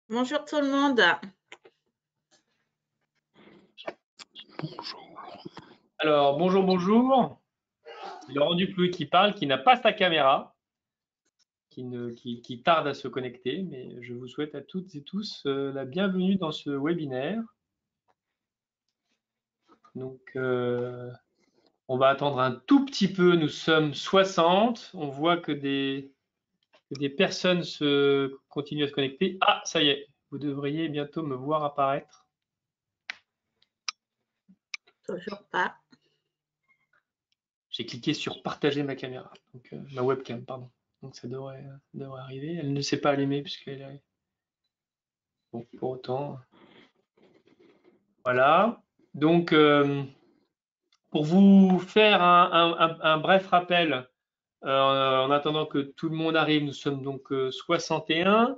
Bonjour tout le monde. Alors, bonjour, bonjour. C'est Laurent Duclouet qui parle, qui n'a pas sa caméra, qui tarde à se connecter, mais je vous souhaite à toutes et tous la bienvenue dans ce webinaire. Donc, on va attendre un tout petit peu, nous sommes 60, on voit que des personnes continuent à se connecter. Ah, ça y est, vous devriez bientôt me voir apparaître. Toujours pas. J'ai cliqué sur partager ma caméra, donc ma webcam, pardon. Donc ça devrait arriver. Elle ne s'est pas allumée puisqu'elle est... Bon, pour autant... Voilà. Donc, pour vous faire un bref rappel, en attendant que tout le monde arrive, nous sommes donc 61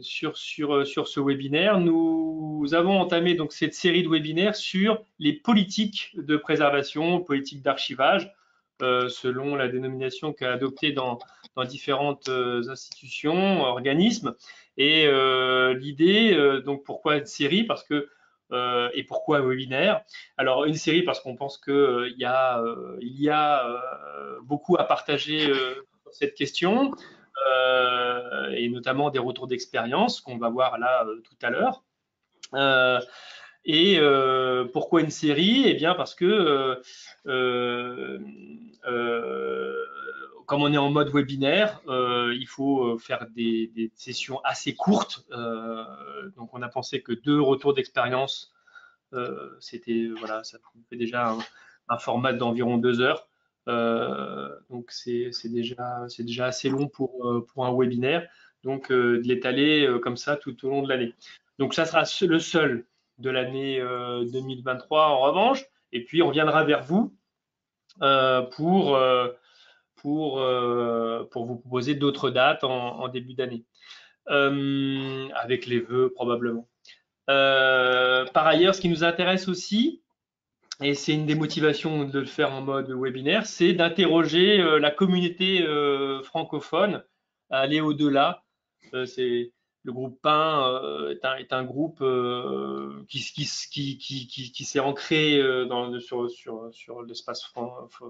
sur ce webinaire. Nous avons entamé donc cette série de webinaires sur les politiques de préservation, politiques d'archivage, selon la dénomination qu'a adoptée dans différentes institutions, organismes. Et l'idée, donc pourquoi une série? Parce que et pourquoi un webinaire? Alors une série parce qu'on pense qu'il y a beaucoup à partager sur cette question, et notamment des retours d'expérience qu'on va voir là tout à l'heure. Et pourquoi une série? Eh bien parce que comme on est en mode webinaire, il faut faire des sessions assez courtes. Donc on a pensé que 2 retours d'expérience, c'était voilà, ça fait déjà un format d'environ 2 heures. Donc c'est déjà assez long pour un webinaire. Donc de l'étaler comme ça tout au long de l'année. Donc ça sera le seul de l'année 2023 en revanche. Et puis on viendra vers vous pour vous proposer d'autres dates en début d'année, avec les vœux probablement. Par ailleurs, ce qui nous intéresse aussi, et c'est une des motivations de le faire en mode webinaire, c'est d'interroger la communauté francophone, à aller au-delà. C'est le groupe PAIN est un groupe qui s'est ancré sur l'espace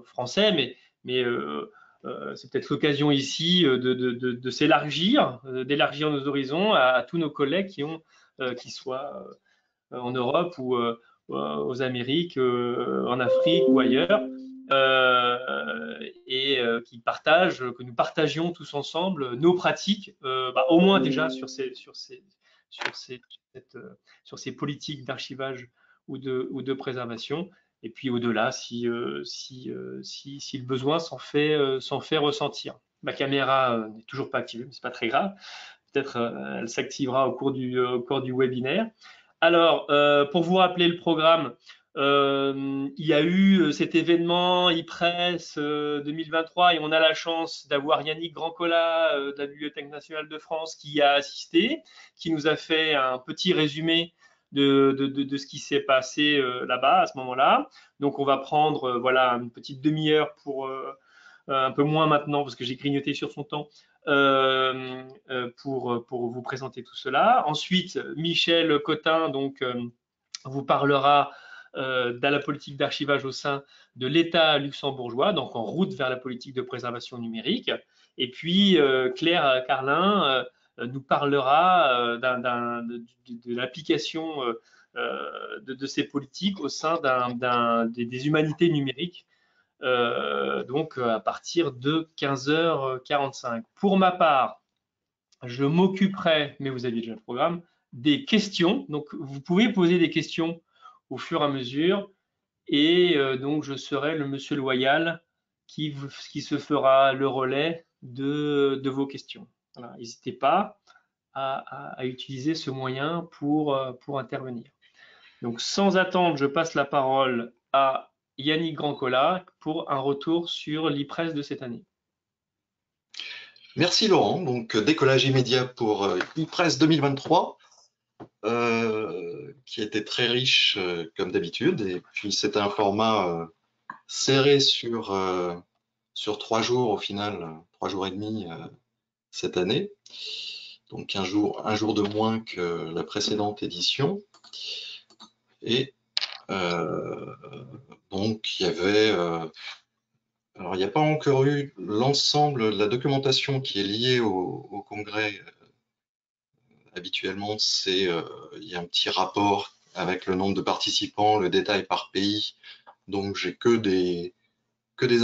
français, mais c'est peut-être l'occasion ici de s'élargir, d'élargir nos horizons à tous nos collègues qui soient en Europe ou aux Amériques, en Afrique ou ailleurs, et que nous partagions tous ensemble nos pratiques, au moins déjà sur ces politiques d'archivage ou de préservation. Et puis au-delà, si le besoin s'en fait ressentir. Ma caméra n'est toujours pas activée, mais c'est pas très grave. Peut-être elle s'activera au cours du webinaire. Alors, pour vous rappeler le programme, il y a eu cet événement IPRES 2023 et on a la chance d'avoir Yannick Grandcola de la Bibliothèque nationale de France qui y a assisté, qui nous a fait un petit résumé de ce qui s'est passé là-bas à ce moment-là. Donc on va prendre voilà une petite demi-heure pour un peu moins maintenant parce que j'ai grignoté sur son temps, pour vous présenter tout cela. Ensuite, Michel Cotin donc, vous parlera de la politique d'archivage au sein de l'État luxembourgeois, donc en route vers la politique de préservation numérique. Et puis, Claire Carlin nous parlera de l'application de ces politiques au sein des humanités numériques, donc à partir de 15h45. Pour ma part, je m'occuperai, mais vous aviez déjà le programme, des questions. Donc vous pouvez poser des questions au fur et à mesure, et donc je serai le monsieur loyal qui se fera le relais de vos questions. Voilà, n'hésitez pas à utiliser ce moyen pour intervenir. Donc sans attendre, je passe la parole à Yannick Grandcola pour un retour sur l'IPRES de cette année. Merci Laurent. Donc décollage immédiat pour IPRES 2023, qui était très riche comme d'habitude. Et puis c'est un format serré sur 3 jours au final, 3 jours et demi cette année. donc un jour de moins que la précédente édition. Et donc il y avait, alors il n'y a pas encore eu l'ensemble de la documentation qui est liée au congrès. Habituellement, il y a un petit rapport avec le nombre de participants, le détail par pays. Donc j'ai que des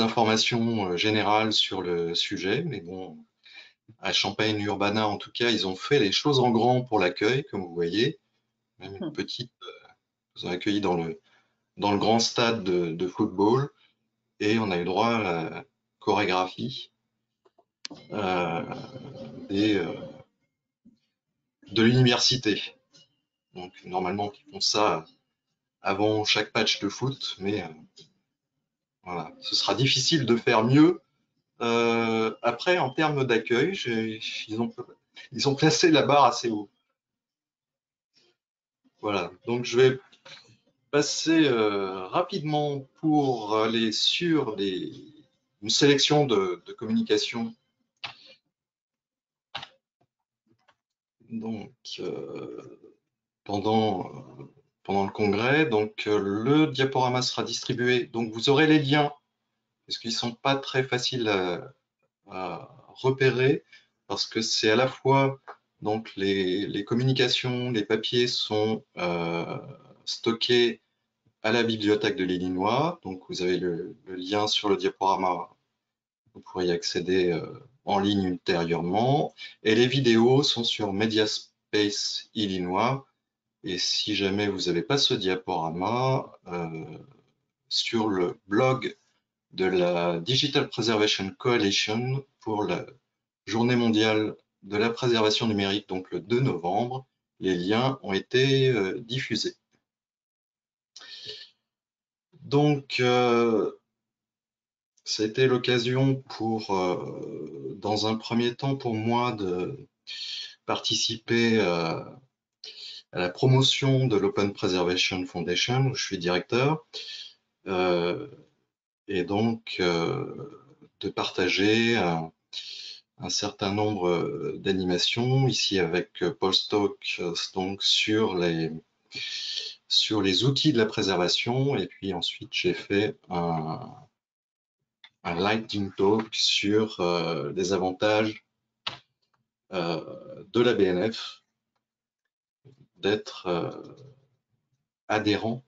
informations générales sur le sujet, mais bon, à Champagne-Urbana, en tout cas, ils ont fait les choses en grand pour l'accueil, comme vous voyez. Même une petite, ils ont accueilli dans le grand stade de football, et on a eu droit à la chorégraphie de l'université. Donc normalement, ils font ça avant chaque match de foot, mais voilà, ce sera difficile de faire mieux. Après, en termes d'accueil, ils ont placé la barre assez haut. Voilà, donc je vais passer rapidement pour aller sur une sélection de communication. Donc, pendant le congrès, donc le diaporama sera distribué. Donc, vous aurez les liens, parce qu'ils ne sont pas très faciles à repérer, parce que c'est à la fois donc les communications, les papiers sont stockés à la bibliothèque de l'Illinois. Donc vous avez le lien sur le diaporama, vous pourrez y accéder en ligne ultérieurement. Et les vidéos sont sur Mediaspace Illinois. Et si jamais vous n'avez pas ce diaporama, sur le blog de la Digital Preservation Coalition pour la Journée mondiale de la préservation numérique, donc le 2 novembre, les liens ont été diffusés. Donc, ça a été l'occasion dans un premier temps pour moi de participer à la promotion de l'Open Preservation Foundation, où je suis directeur, et donc de partager un certain nombre d'animations, ici avec Paul Stock, donc sur les outils de la préservation, et puis ensuite j'ai fait un lightning talk sur les avantages de la BNF d'être adhérent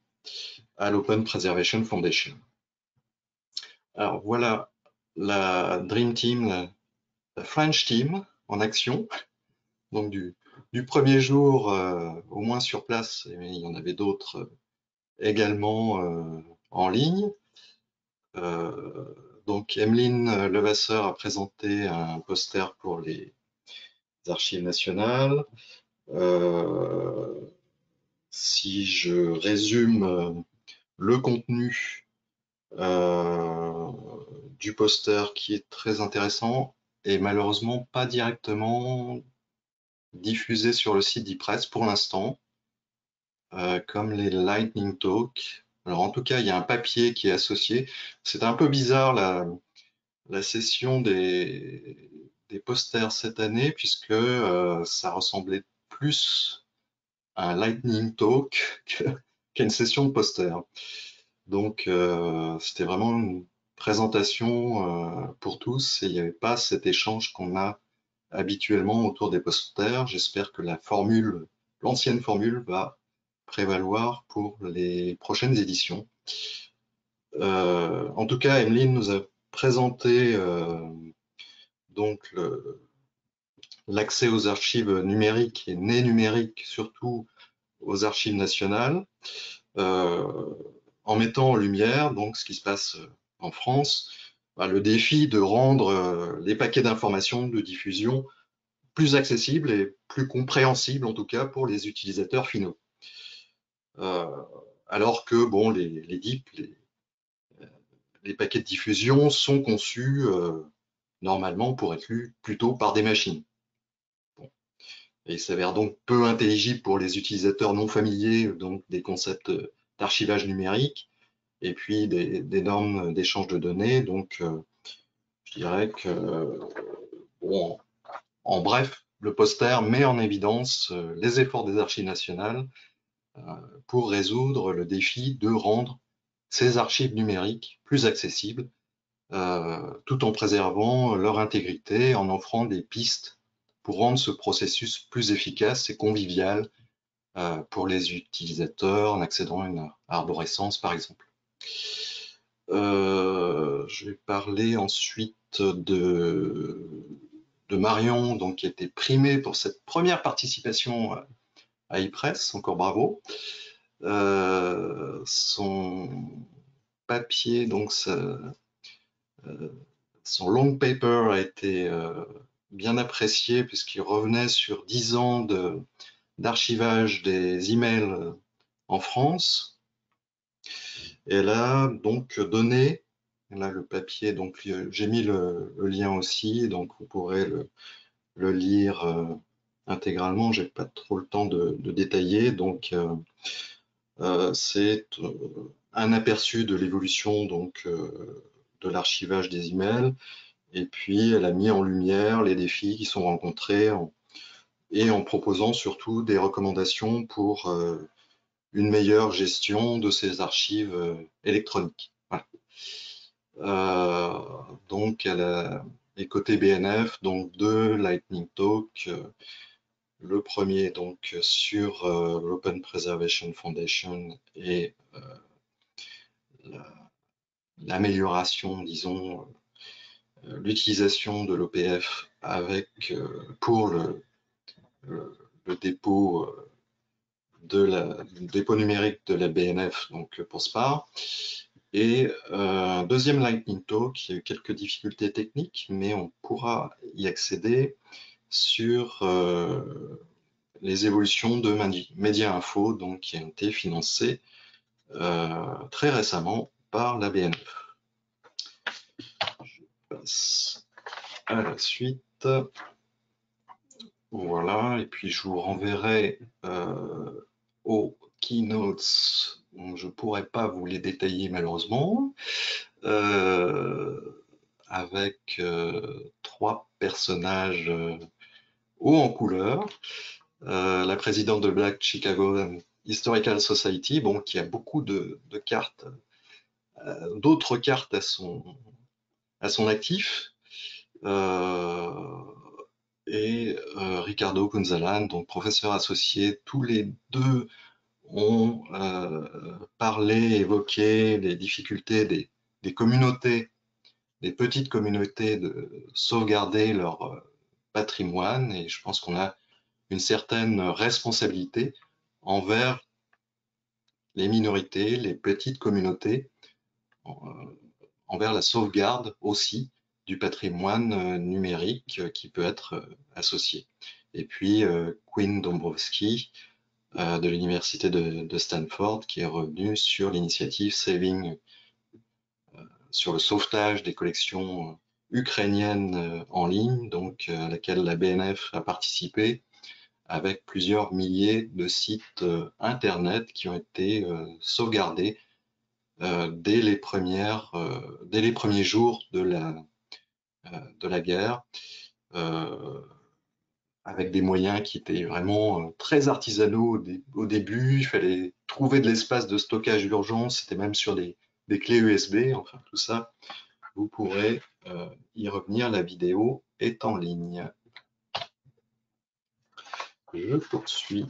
à l'Open Preservation Foundation. Alors voilà la Dream Team, la French Team en action. Donc du premier jour au moins sur place, et il y en avait d'autres également en ligne. Donc Emeline Levasseur a présenté un poster pour les archives nationales. Si je résume le contenu du poster qui est très intéressant et malheureusement pas directement diffusé sur le site d'e-press pour l'instant, comme les Lightning Talk. Alors en tout cas, il y a un papier qui est associé. C'est un peu bizarre la session des posters cette année, puisque ça ressemblait plus à un Lightning Talk qu'à une session de posters. Donc c'était vraiment une présentation pour tous et il n'y avait pas cet échange qu'on a habituellement autour des posters. J'espère que l'ancienne formule va prévaloir pour les prochaines éditions. En tout cas, Emeline nous a présenté donc l'accès aux archives numériques et numériques, surtout aux archives nationales, en mettant en lumière donc ce qui se passe en France, le défi de rendre les paquets d'informations de diffusion plus accessibles et plus compréhensibles, en tout cas pour les utilisateurs finaux. Alors que bon, les DIP, les paquets de diffusion sont conçus normalement pour être lus plutôt par des machines. Bon. Et il s'avère donc peu intelligible pour les utilisateurs non familiers donc des concepts d'archivage numérique et puis des normes d'échange de données. Donc, je dirais que, bon, en bref, le poster met en évidence les efforts des Archives nationales pour résoudre le défi de rendre ces archives numériques plus accessibles, tout en préservant leur intégrité, en offrant des pistes pour rendre ce processus plus efficace et convivial pour les utilisateurs en accédant à une arborescence, par exemple. Je vais parler ensuite de Marion, donc, qui a été primée pour cette première participation à ePress, encore bravo. Son papier, donc son long paper a été bien apprécié puisqu'il revenait sur 10 ans d'archivage des emails en France. Elle a donc donné, là le papier, donc j'ai mis le lien aussi, donc vous pourrez le lire intégralement, j'ai pas trop le temps de détailler, donc c'est un aperçu de l'évolution donc de l'archivage des emails, et puis elle a mis en lumière les défis qui sont rencontrés et en proposant surtout des recommandations pour une meilleure gestion de ces archives électroniques. Voilà. Donc, elle a les côtés BNF, donc deux Lightning Talk. Le premier donc sur l'Open Preservation Foundation et l'amélioration, disons, l'utilisation de l'OPF avec pour le dépôt le dépôt numérique de la BNF, donc pour SPAR. Et deuxième Lightning Talk, il y a eu quelques difficultés techniques, mais on pourra y accéder sur les évolutions de Média Info, donc qui ont été financées très récemment par la BNF. Je passe à la suite. Voilà, et puis je vous renverrai aux keynotes. Je ne pourrais pas vous les détailler malheureusement, avec trois personnages hauts en couleur. La présidente de Black Chicago Historical Society, bon, qui a beaucoup de cartes, d'autres cartes à son actif. Et Ricardo Gonzalan, donc professeur associé, tous les deux ont parlé, évoqué les difficultés des communautés, des petites communautés de sauvegarder leur patrimoine, et je pense qu'on a une certaine responsabilité envers les minorités, les petites communautés, envers la sauvegarde aussi du patrimoine numérique qui peut être associé. Et puis Quinn Dombrowski de l'université de Stanford qui est revenu sur l'initiative Saving, sur le sauvetage des collections ukrainiennes en ligne, donc à laquelle la BNF a participé, avec plusieurs milliers de sites internet qui ont été sauvegardés dès les premiers jours de la guerre, avec des moyens qui étaient vraiment très artisanaux au début. Il fallait trouver de l'espace de stockage d'urgence, c'était même sur des clés USB, enfin tout ça. Vous pourrez y revenir, la vidéo est en ligne. Je poursuis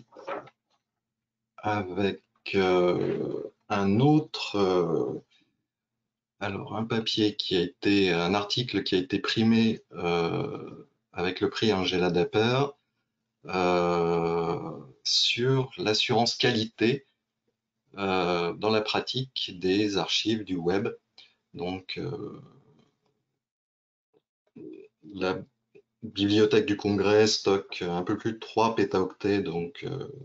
avec un autre, alors un papier qui a été, un article qui a été primé avec le prix Angela Dapper sur l'assurance qualité dans la pratique des archives du web. Donc la Bibliothèque du Congrès stocke un peu plus de 3 pétaoctets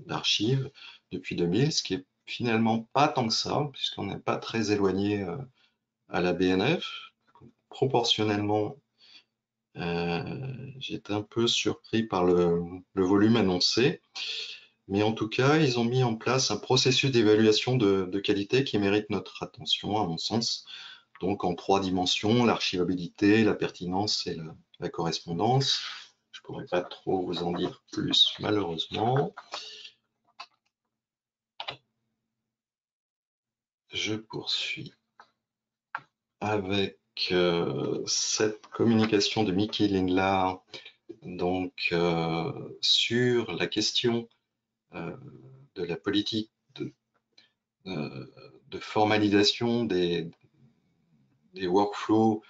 d'archives depuis 2000, ce qui est finalement pas tant que ça, puisqu'on n'est pas très éloigné à la BNF. Proportionnellement, j'étais un peu surpris par le volume annoncé, mais en tout cas, ils ont mis en place un processus d'évaluation de qualité qui mérite notre attention, à mon sens. Donc en 3 dimensions, l'archivabilité, la pertinence et la correspondance. Je pourrais pas trop vous en dire plus, malheureusement. Je poursuis avec cette communication de Mickey Lindlar, donc sur la question de la politique de formalisation des workflows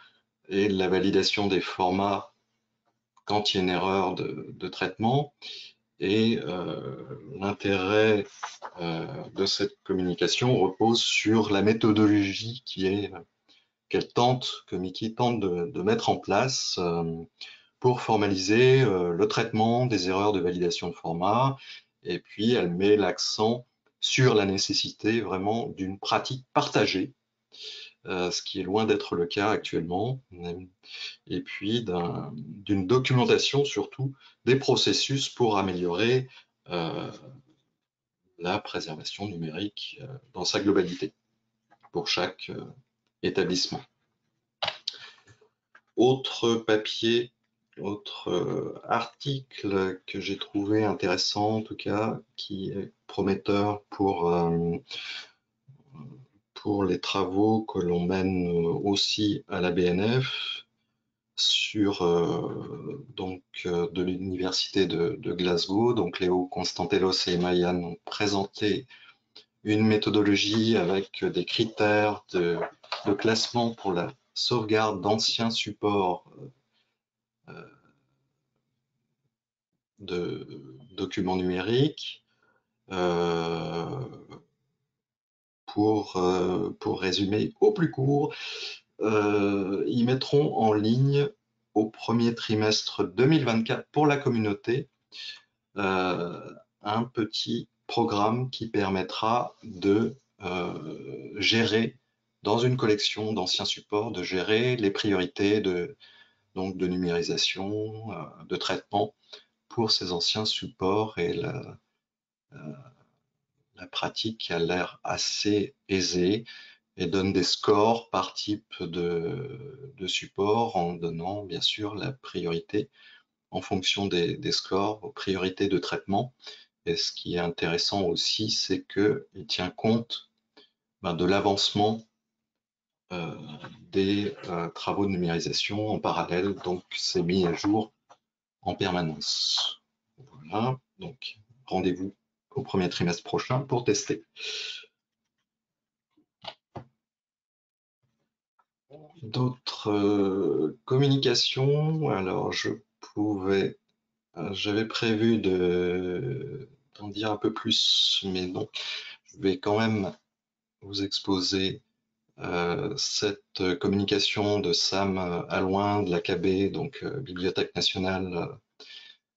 et de la validation des formats quand il y a une erreur de traitement. Et l'intérêt de cette communication repose sur la méthodologie que Mickey tente de mettre en place pour formaliser le traitement des erreurs de validation de format. Et puis, elle met l'accent sur la nécessité vraiment d'une pratique partagée, ce qui est loin d'être le cas actuellement, et puis d'une documentation surtout des processus pour améliorer la préservation numérique dans sa globalité pour chaque établissement. Autre papier, autre article que j'ai trouvé intéressant en tout cas, qui est prometteur pour les travaux que l'on mène aussi à la BNF sur de l'université de Glasgow. Donc Léo Constantelos et Mayan ont présenté une méthodologie avec des critères de classement pour la sauvegarde d'anciens supports de documents numériques. Pour résumer au plus court, ils mettront en ligne au premier trimestre 2024 pour la communauté un petit programme qui permettra de gérer dans une collection d'anciens supports, de gérer les priorités de numérisation, de traitement pour ces anciens supports, et la pratique a l'air assez aisée et donne des scores par type de support en donnant bien sûr la priorité en fonction des scores aux priorités de traitement. Et ce qui est intéressant aussi, c'est qu'il tient compte de l'avancement des travaux de numérisation en parallèle, donc c'est mis à jour en permanence. Voilà, donc rendez-vous au premier trimestre prochain pour tester. D'autres communications, alors j'avais prévu d'en dire un peu plus, mais non, je vais quand même vous exposer cette communication de Sam Allouin de l'AKB, donc Bibliothèque nationale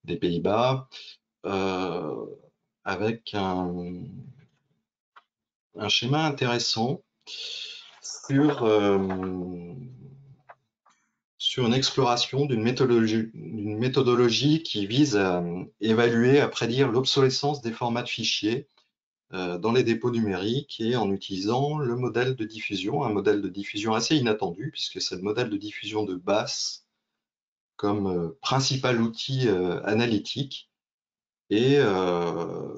des Pays-Bas, avec un schéma intéressant sur une exploration d'une méthodologie qui vise à évaluer, à prédire l'obsolescence des formats de fichiers dans les dépôts numériques, et en utilisant le modèle de diffusion, un modèle de diffusion assez inattendu, puisque c'est le modèle de diffusion de BAS comme principal outil analytique, et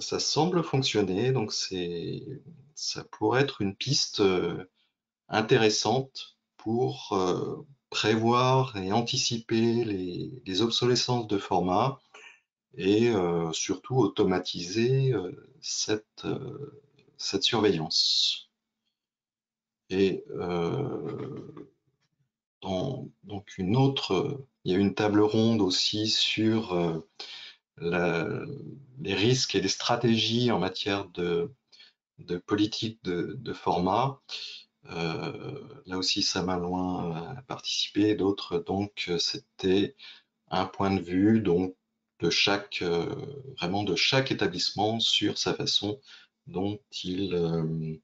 ça semble fonctionner, donc ça pourrait être une piste intéressante pour prévoir et anticiper les obsolescences de formats, et surtout automatiser cette surveillance. Et donc il y a une table ronde aussi sur les risques et les stratégies en matière de politique de format. Là aussi, Sam Allouin a participé, d'autres, donc c'était un point de vue donc vraiment de chaque établissement sur sa façon dont il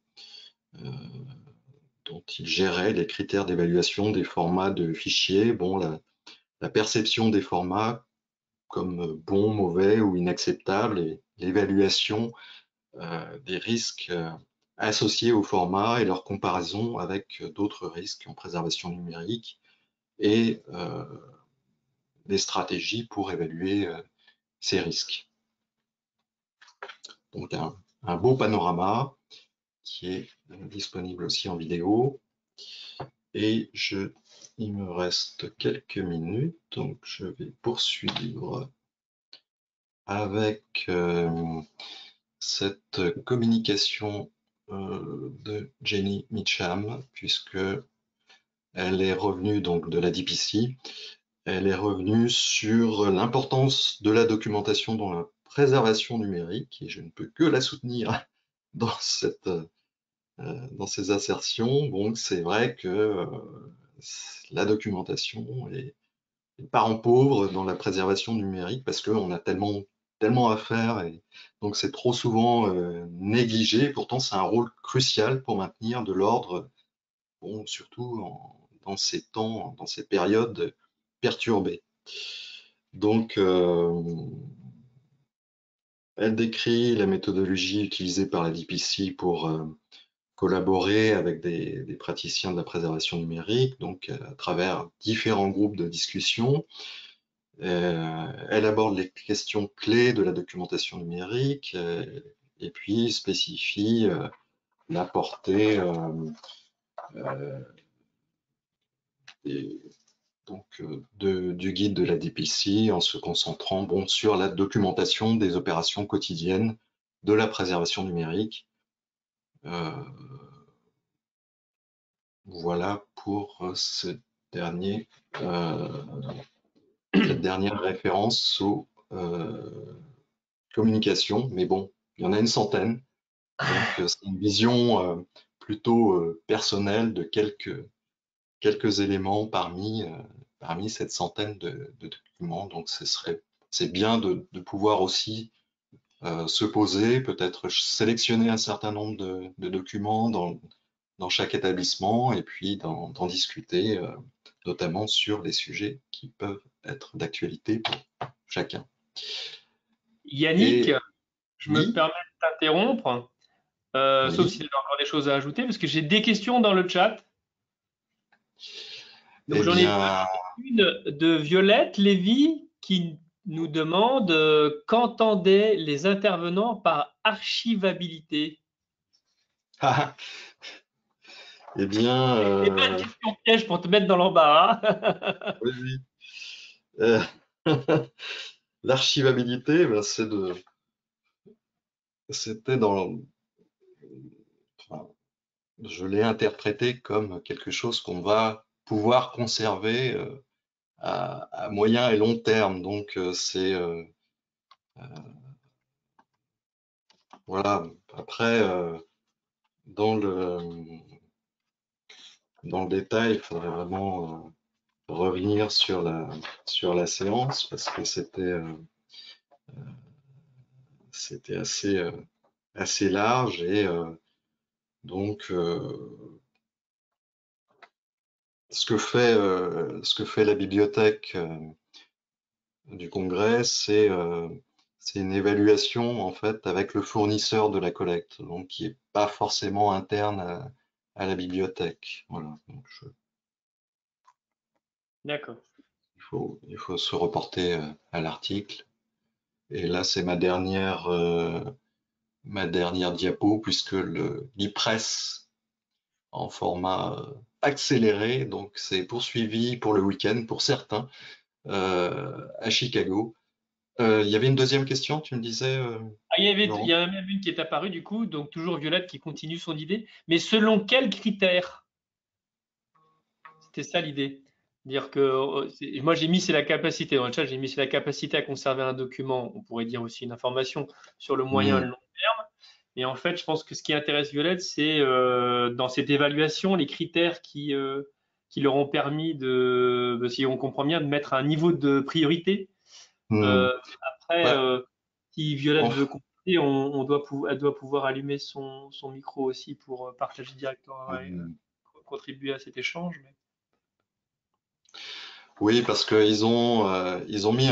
gérait les critères d'évaluation des formats de fichiers. Bon, la perception des formats comme bons, mauvais ou inacceptables, et l'évaluation des risques associés au format et leur comparaison avec d'autres risques en préservation numérique, et les stratégies pour évaluer ces risques. Donc un beau panorama qui est disponible aussi en vidéo. Et il me reste quelques minutes, donc je vais poursuivre avec cette communication de Jenny Mitcham, puisque elle est revenue donc de la DPC. Elle est revenue sur l'importance de la documentation dans la préservation numérique, et je ne peux que la soutenir dans ces assertions. Donc c'est vrai que la documentation est parent pauvre dans la préservation numérique parce qu'on a tellement à faire, et donc c'est trop souvent négligé. Pourtant c'est un rôle crucial pour maintenir de l'ordre, bon, surtout dans ces temps, dans ces périodes perturbées. Donc elle décrit la méthodologie utilisée par la DPC pour collaborer avec des praticiens de la préservation numérique, donc à travers différents groupes de discussion. Elle aborde les questions clés de la documentation numérique et puis spécifie la portée du guide de la DPC en se concentrant sur la documentation des opérations quotidiennes de la préservation numérique. Voilà pour cette dernière référence aux communications, mais bon, il y en a une centaine, donc c'est une vision plutôt personnelle de quelques éléments parmi cette centaine de documents. Donc c'est bien de pouvoir aussi se poser, peut-être sélectionner un certain nombre de documents dans chaque établissement et puis d'en discuter, notamment sur les sujets qui peuvent être d'actualité pour chacun. Yannick, je me oui, permets de t'interrompre, oui. sauf si tu as encore des choses à ajouter, parce que j'ai des questions dans le chat. Donc Eh j'en ai bien, une de Violette Lévy qui nous demande qu'entendaient les intervenants par archivabilité. eh bien, C'est pas une question piège pour te mettre dans l'embarras. oui, oui. L'archivabilité, ben, c'était enfin, je l'ai interprété comme quelque chose qu'on va pouvoir conserver à moyen et long terme. Donc voilà. Après, dans le détail, il faudrait vraiment revenir sur la séance parce que c'était assez large et donc ce que fait la bibliothèque du Congrès, c'est une évaluation en fait avec le fournisseur de la collecte, donc qui est pas forcément interne à la bibliothèque. Voilà. Donc D'accord. il faut se reporter à l'article. Et là, c'est ma dernière diapo puisque l'e-press en format accéléré, donc c'est poursuivi pour le week-end pour certains à Chicago. Il y avait une deuxième question, tu me disais, Il Laurent? y en a même une qui est apparue du coup, donc toujours Violette qui continue son idée. Mais selon quels critères? C'était ça l'idée. Dire que moi j'ai mis c'est la capacité dans le chat, j'ai mis c'est la capacité à conserver un document. On pourrait dire aussi une information sur le moyen et le long terme. Et en fait, je pense que ce qui intéresse Violette, c'est dans cette évaluation les critères qui leur ont permis si on comprend bien, de mettre un niveau de priorité. Hmm. Après, Ouais, si Violette en- veut compléter, elle doit pouvoir allumer son micro aussi pour partager directement et hmm. contribuer à cet échange. Mais... Oui, parce qu'ils ils ont mis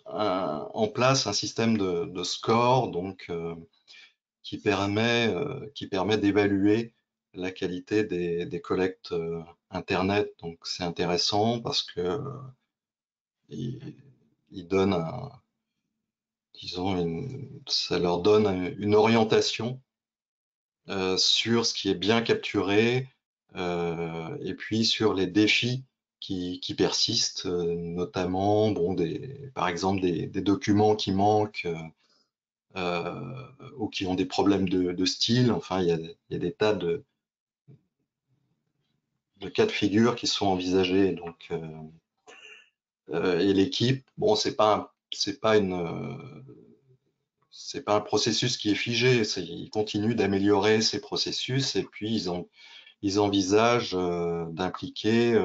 en place un système de score donc, qui permet d'évaluer la qualité des collectes Internet. Donc c'est intéressant parce que ils donnent ça leur donne une orientation sur ce qui est bien capturé et puis sur les défis qui persistent, notamment, bon, par exemple, des documents qui manquent ou qui ont des problèmes de style. Enfin, il y a des tas de cas de figure qui sont envisagés. Donc, et l'équipe, bon, c'est pas un processus qui est figé. Ils continuent d'améliorer ces processus et puis ils envisagent d'impliquer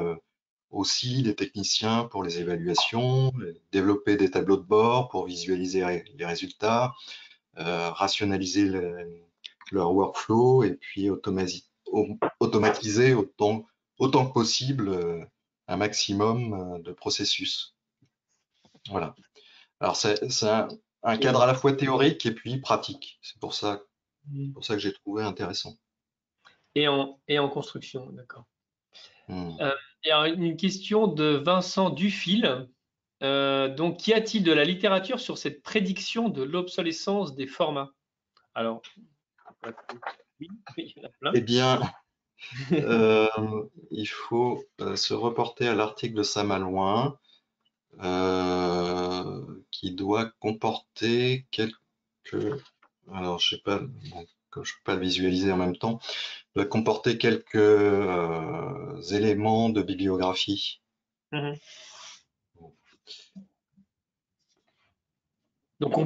aussi des techniciens pour les évaluations, développer des tableaux de bord pour visualiser les résultats, rationaliser leur workflow et puis automatiser autant que possible un maximum de processus. Voilà. Alors, c'est un cadre à la fois théorique et puis pratique. C'est pour ça que j'ai trouvé intéressant. Et en construction, d'accord. Hmm. Il y a une question de Vincent Dufil. Donc, qu'y a-t-il de la littérature sur cette prédiction de l'obsolescence des formats? Alors, oui, il y en a plein. Eh bien, il faut se reporter à l'article de Samalouin qui doit comporter quelques. Alors, je sais pas, bon, comme je ne peux pas le visualiser en même temps, doit comporter quelques éléments de bibliographie. Mhm. Donc, on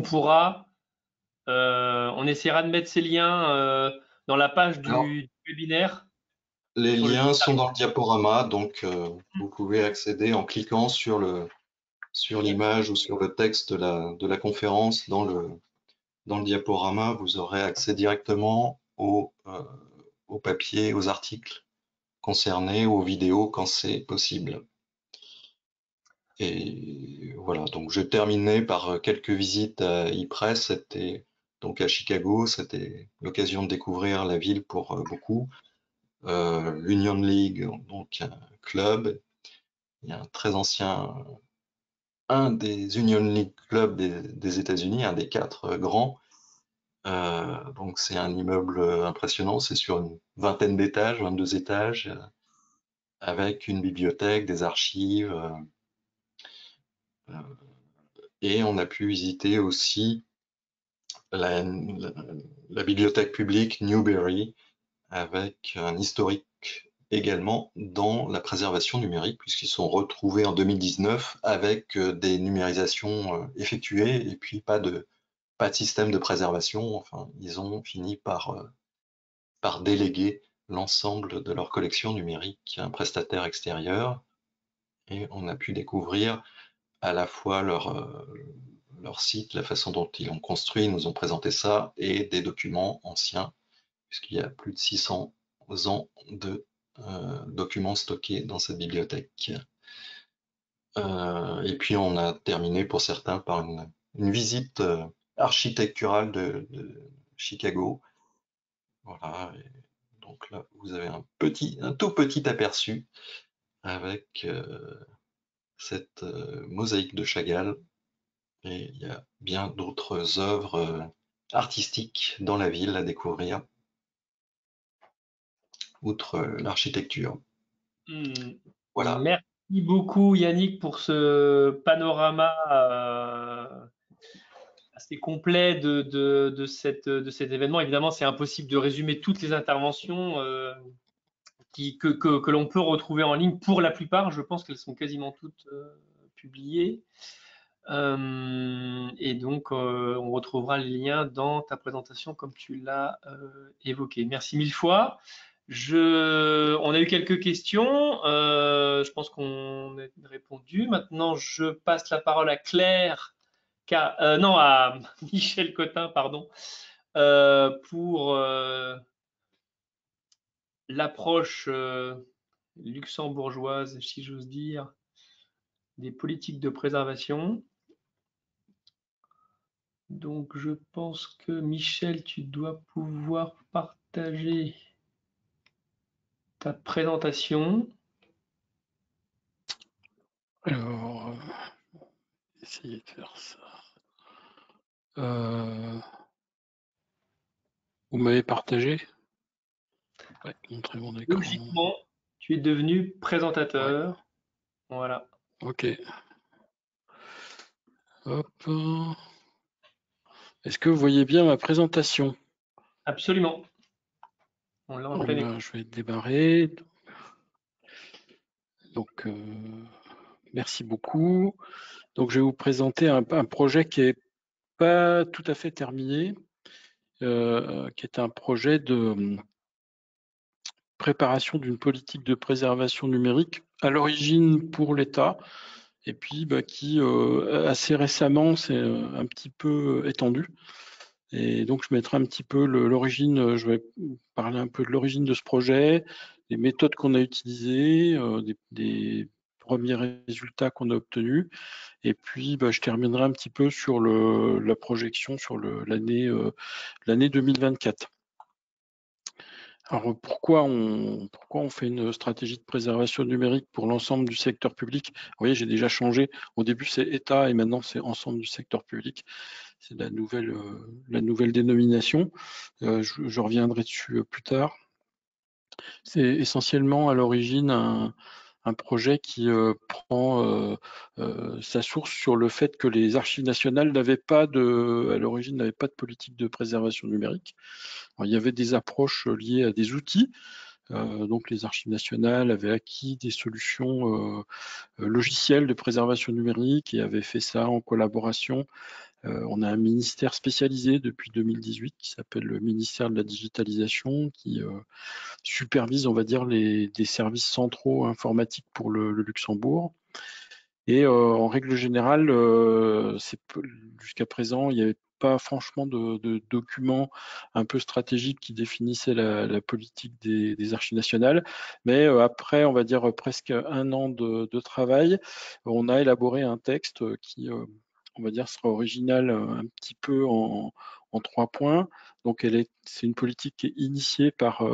essaiera de mettre ces liens dans la page Alors, du webinaire. les Sur le liens site. sont dans le diaporama, donc vous pouvez accéder en cliquant sur l'image ou sur le texte de la conférence dans le diaporama. Vous aurez accès directement au papier, aux articles concernés, aux vidéos quand c'est possible. Et voilà, donc je terminais par quelques visites à e-press. C'était donc à Chicago, c'était l'occasion de découvrir la ville pour beaucoup. L'Union League, donc un club, il y a un des Union League clubs des États-Unis, un des 4 grands. Donc c'est un immeuble impressionnant, c'est sur une vingtaine d'étages, 22 étages, avec une bibliothèque, des archives. Et on a pu visiter aussi la bibliothèque publique Newberry, avec un historique également dans la préservation numérique, puisqu'ils sont retrouvés en 2019 avec des numérisations effectuées et puis pas de système de préservation. Enfin, ils ont fini par déléguer l'ensemble de leur collection numérique à un prestataire extérieur, et on a pu découvrir à la fois leur site, la façon dont ils l'ont construit, ils nous ont présenté ça, et des documents anciens, puisqu'il y a plus de 600 ans de documents stockés dans cette bibliothèque. Et puis on a terminé pour certains par une visite architecturale de Chicago. Voilà. Et donc là, vous avez un tout petit aperçu avec cette mosaïque de Chagall. Et il y a bien d'autres œuvres artistiques dans la ville à découvrir, outre l'architecture. Voilà. Merci beaucoup Yannick pour ce panorama assez complet de cet événement. Évidemment, c'est impossible de résumer toutes les interventions que l'on peut retrouver en ligne. Pour la plupart, je pense qu'elles sont quasiment toutes publiées. Et donc, on retrouvera les liens dans ta présentation comme tu l'as évoqué. Merci mille fois. On a eu quelques questions. Je pense qu'on a répondu. Maintenant, je passe la parole à Claire, à Michel Cotin, pardon, pour l'approche luxembourgeoise, si j'ose dire, des politiques de préservation. Donc, je pense que Michel, tu dois pouvoir partager ta présentation. Alors, essayer de faire ça. Vous m'avez partagé? Ouais, montrez mon écran. Logiquement, tu es devenu présentateur. Voilà. Ok. Hop. Est-ce que vous voyez bien ma présentation? Absolument. On l'a en plein écran. Je vais démarrer. Donc, merci beaucoup. Donc, je vais vous présenter un projet qui est pas tout à fait terminé, qui est un projet de préparation d'une politique de préservation numérique à l'origine pour l'État et puis qui assez récemment s'est un petit peu étendu. Et donc je mettrai un petit peu l'origine, je vais parler un peu de l'origine de ce projet, les méthodes qu'on a utilisées, des premiers résultats qu'on a obtenus, et puis je terminerai un petit peu sur la projection sur l'année 2024. Alors pourquoi on fait une stratégie de préservation numérique pour l'ensemble du secteur public? Vous voyez, j'ai déjà changé. Au début, c'est État et maintenant, c'est ensemble du secteur public. C'est la nouvelle dénomination. Je reviendrai dessus plus tard. C'est essentiellement à l'origine un projet qui prend sa source sur le fait que les archives nationales à l'origine n'avaient pas de politique de préservation numérique. Alors, il y avait des approches liées à des outils. Donc les archives nationales avaient acquis des solutions logicielles de préservation numérique et avaient fait ça en collaboration. On a un ministère spécialisé depuis 2018 qui s'appelle le ministère de la digitalisation qui supervise, on va dire, des services centraux informatiques pour le Luxembourg. Et en règle générale, jusqu'à présent, il n'y avait pas franchement de documents un peu stratégiques qui définissaient la politique des archives nationales. Mais après, on va dire presque un an de travail, on a élaboré un texte qui, on va dire, sera original un petit peu en 3 points. Donc, c'est une politique qui est initiée par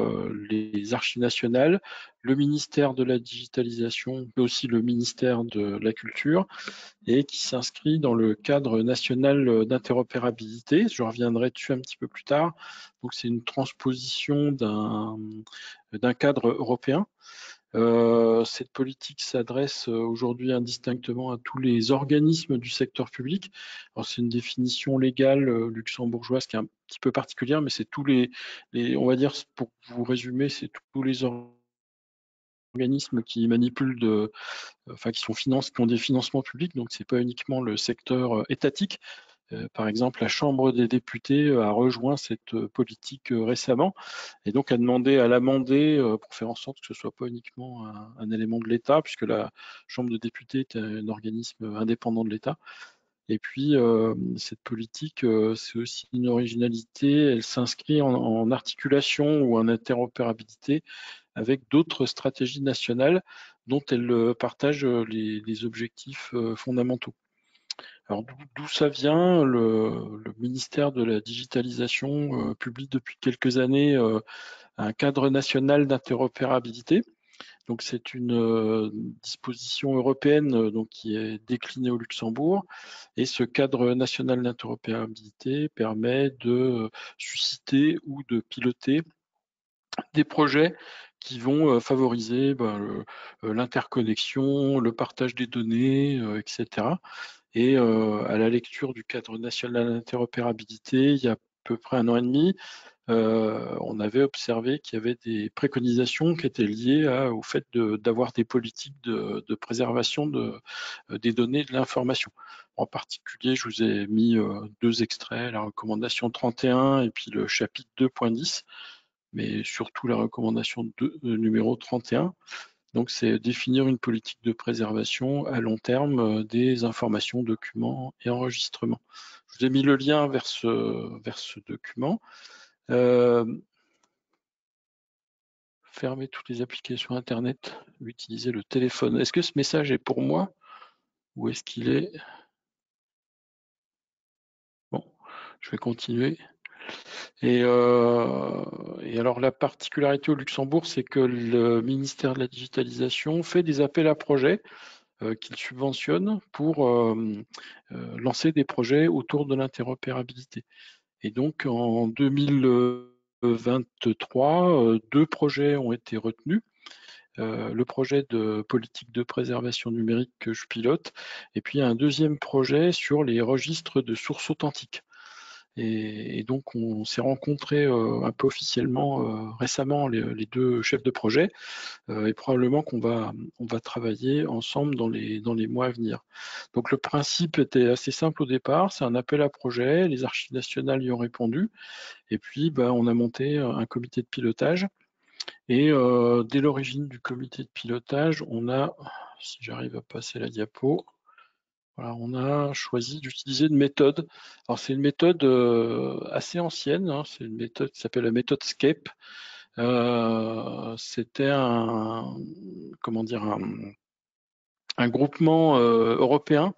les archives nationales, le ministère de la digitalisation, mais aussi le ministère de la culture, et qui s'inscrit dans le cadre national d'interopérabilité. Je reviendrai dessus un petit peu plus tard. Donc, c'est une transposition d'un cadre européen. Cette politique s'adresse aujourd'hui indistinctement à tous les organismes du secteur public. Alors, c'est une définition légale luxembourgeoise qui est un petit peu particulière, mais c'est tous les, on va dire, pour vous résumer, c'est tous les organismes qui manipulent qui ont des financements publics, donc c'est pas uniquement le secteur étatique. Par exemple, la Chambre des députés a rejoint cette politique récemment et donc a demandé à l'amender pour faire en sorte que ce soit pas uniquement un élément de l'État, puisque la Chambre des députés est un organisme indépendant de l'État. Et puis, cette politique, c'est aussi une originalité, elle s'inscrit en articulation ou en interopérabilité avec d'autres stratégies nationales dont elle partage les objectifs fondamentaux. Alors d'où ça vient? Le ministère de la digitalisation publie depuis quelques années un cadre national d'interopérabilité. Donc c'est une disposition européenne donc qui est déclinée au Luxembourg, et ce cadre national d'interopérabilité permet de susciter ou de piloter des projets qui vont favoriser l'interconnexion, le partage des données, etc. Et à la lecture du cadre national d'interopérabilité, il y a à peu près 1 an et demi, on avait observé qu'il y avait des préconisations qui étaient liées au fait d'avoir des politiques de préservation des données et de l'information. En particulier, je vous ai mis 2 extraits, la recommandation 31 et puis le chapitre 2.10, mais surtout la recommandation numéro 31. Donc, c'est définir une politique de préservation à long terme des informations, documents et enregistrements. Je vous ai mis le lien vers ce document. Fermer toutes les applications Internet, utiliser le téléphone. Est-ce que ce message est pour moi ou est-ce qu'il est... Bon, je vais continuer. Et alors, la particularité au Luxembourg, c'est que le ministère de la Digitalisation fait des appels à projets qu'il subventionne pour lancer des projets autour de l'interopérabilité. Et donc en 2023, 2 projets ont été retenus. Le projet de politique de préservation numérique que je pilote, et puis un deuxième projet sur les registres de sources authentiques. Et donc on s'est rencontrés un peu officiellement récemment, les 2 chefs de projet, et probablement qu'on va travailler ensemble dans les mois à venir. Donc le principe était assez simple au départ, c'est un appel à projet, les archives nationales y ont répondu, et puis on a monté un comité de pilotage. Et dès l'origine du comité de pilotage, on a, si j'arrive à passer la diapo, voilà, on a choisi d'utiliser une méthode. Alors c'est une méthode assez ancienne, hein, c'est une méthode qui s'appelle la méthode SCAPE. C'était un groupement européen.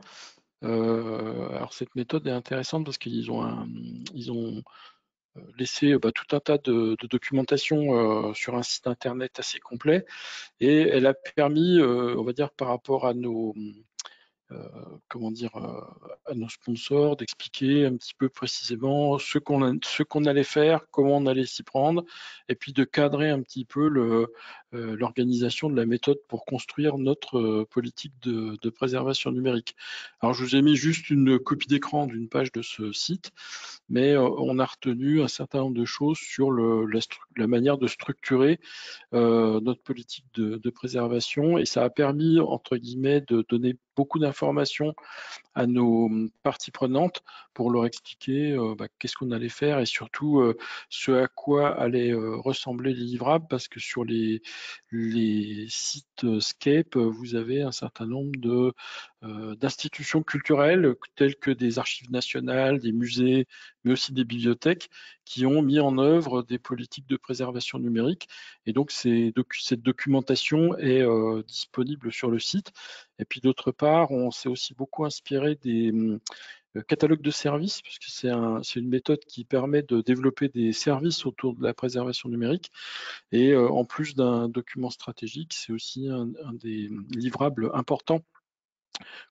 Alors cette méthode est intéressante parce qu'ils ont laissé tout un tas de documentation sur un site internet assez complet, et elle a permis, on va dire, par rapport à nos à nos sponsors, d'expliquer un petit peu précisément ce qu'on allait faire, comment on allait s'y prendre, et puis de cadrer un petit peu l'organisation de la méthode pour construire notre politique de préservation numérique. Alors je vous ai mis juste une copie d'écran d'une page de ce site, mais on a retenu un certain nombre de choses sur la manière de structurer notre politique de préservation, et ça a permis, entre guillemets, de donner beaucoup d'informations à nos parties prenantes pour leur expliquer qu'est-ce qu'on allait faire, et surtout ce à quoi allaient ressembler les livrables, parce que sur les sites Scape, vous avez un certain nombre d'institutions culturelles telles que des archives nationales, des musées, mais aussi des bibliothèques qui ont mis en œuvre des politiques de préservation numérique. Et donc cette documentation est disponible sur le site. Et puis d'autre part, on s'est aussi beaucoup inspiré des catalogues de services, puisque c'est une méthode qui permet de développer des services autour de la préservation numérique. Et en plus d'un document stratégique, c'est aussi un des livrables importants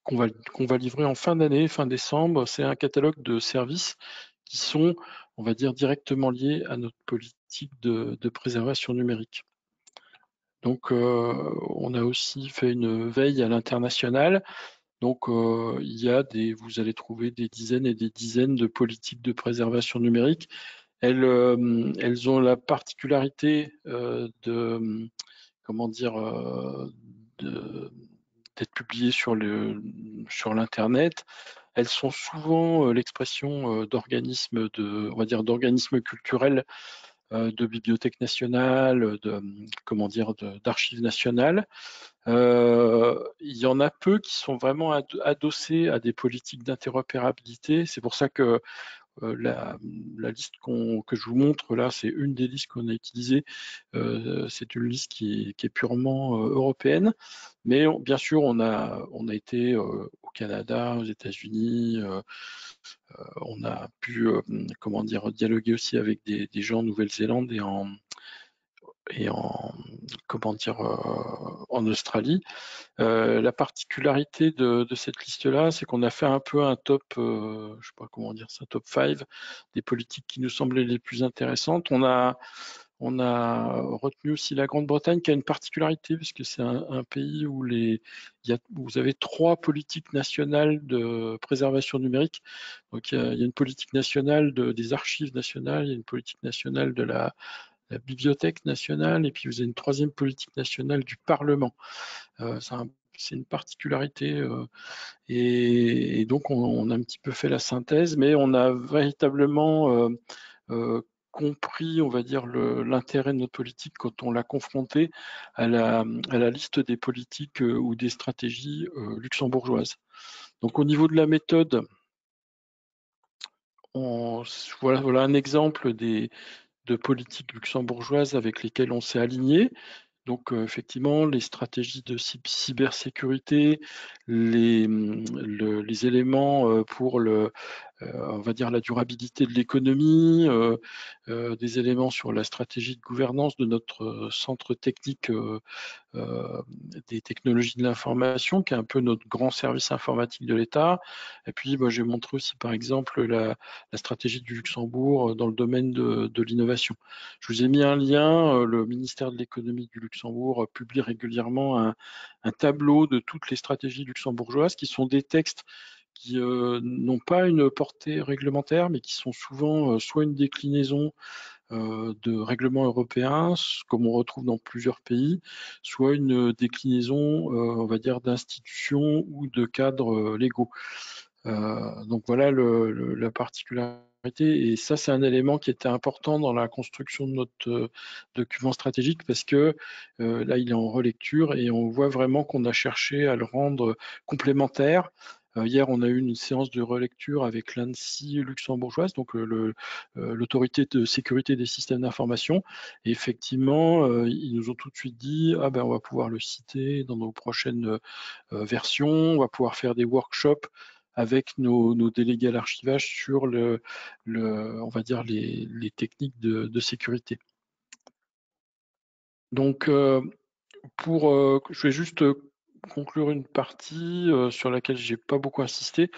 qu'on va livrer en fin d'année, fin décembre. C'est un catalogue de services qui sont, on va dire, directement liés à notre politique de préservation numérique. Donc, on a aussi fait une veille à l'international. Donc, vous allez trouver des dizaines et des dizaines de politiques de préservation numérique. Elles ont la particularité d'être publiées sur l'internet. Elles sont souvent l'expression d'organismes culturels, de bibliothèques nationales, d'archives nationales. Il y en a peu qui sont vraiment adossés à des politiques d'interopérabilité. C'est pour ça que la liste que je vous montre là, c'est une des listes qu'on a utilisées. C'est une liste qui est purement européenne. Mais bien sûr, on a été au Canada, aux États-Unis. On a pu dialoguer aussi avec des gens en Nouvelle-Zélande et en Australie. La particularité de cette liste-là, c'est qu'on a fait un peu un top, je sais pas comment dire, c'est un top 5 des politiques qui nous semblaient les plus intéressantes. On a retenu aussi la Grande-Bretagne, qui a une particularité, parce que c'est un pays où vous avez 3 politiques nationales de préservation numérique. Donc il y a une politique nationale des archives nationales, il y a une politique nationale de la bibliothèque nationale, et puis vous avez une 3e politique nationale du Parlement. C'est une particularité, et donc on a un petit peu fait la synthèse, mais on a véritablement compris, on va dire, l'intérêt de notre politique quand on l'a confronté à la liste des politiques ou des stratégies luxembourgeoises. Donc au niveau de la méthode, voilà un exemple de politiques luxembourgeoises avec lesquelles on s'est aligné. Donc effectivement, les stratégies de cybersécurité, les éléments pour on va dire la durabilité de l'économie, des éléments sur la stratégie de gouvernance de notre centre technique des technologies de l'information, qui est un peu notre grand service informatique de l'État. Et puis, j'ai montré aussi, par exemple, la stratégie du Luxembourg dans le domaine de l'innovation. Je vous ai mis un lien. Le ministère de l'économie du Luxembourg publie régulièrement un tableau de toutes les stratégies luxembourgeoises, qui sont des textes qui n'ont pas une portée réglementaire, mais qui sont souvent soit une déclinaison de règlements européens, comme on retrouve dans plusieurs pays, soit une déclinaison, on va dire, d'institutions ou de cadres légaux. Donc voilà la particularité, et ça c'est un élément qui était important dans la construction de notre document stratégique, parce que là il est en relecture et on voit vraiment qu'on a cherché à le rendre complémentaire. Hier, on a eu une séance de relecture avec l'ANSSI luxembourgeoise, donc l'autorité de sécurité des systèmes d'information. Et effectivement, ils nous ont tout de suite dit, on va pouvoir le citer dans nos prochaines versions, on va pouvoir faire des workshops avec nos délégués à l'archivage sur on va dire les techniques de sécurité. Donc, je vais juste conclure une partie sur laquelle j'ai pas beaucoup insisté.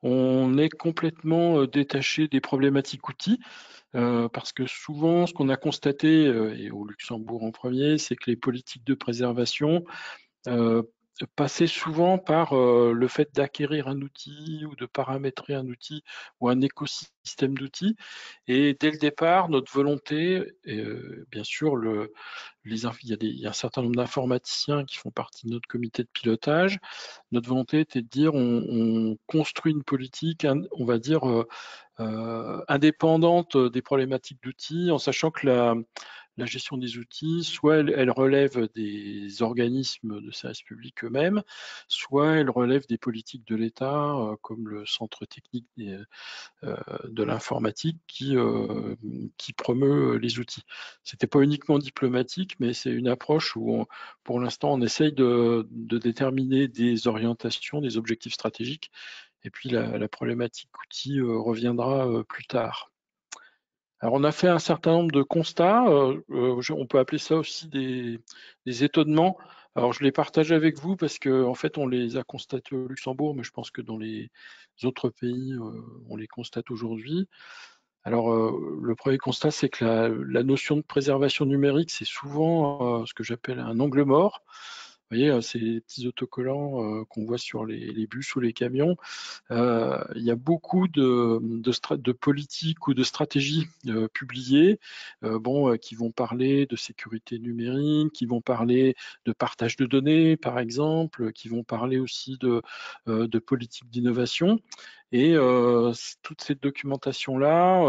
On est complètement détaché des problématiques outils, parce que souvent, ce qu'on a constaté, et au Luxembourg en premier, c'est que les politiques de préservation passaient souvent par le fait d'acquérir un outil ou de paramétrer un outil ou un écosystème d'outils. Et dès le départ, notre volonté, bien sûr, il y a un certain nombre d'informaticiens qui font partie de notre comité de pilotage. Notre volonté était de dire on construit une politique, on va dire, indépendante des problématiques d'outils, en sachant que la gestion des outils, soit elle relève des organismes de service public eux-mêmes, soit elle relève des politiques de l'État, comme le centre technique de l'informatique qui promeut les outils. C'était pas uniquement diplomatique, mais c'est une approche où, pour l'instant, on essaye de déterminer des orientations, des objectifs stratégiques, et puis la problématique outils reviendra plus tard. Alors, on a fait un certain nombre de constats. On peut appeler ça aussi des étonnements. Alors, je les partage avec vous parce que, en fait, on les a constatés au Luxembourg, mais je pense que dans les autres pays, on les constate aujourd'hui. Alors, le premier constat, c'est que la notion de préservation numérique, c'est souvent ce que j'appelle un angle mort. Vous voyez, ces petits autocollants qu'on voit sur les bus ou les camions. Il y a beaucoup de politiques ou de stratégies publiées qui vont parler de sécurité numérique, qui vont parler de partage de données, par exemple, qui vont parler aussi de politique d'innovation. Et toute cette documentation-là,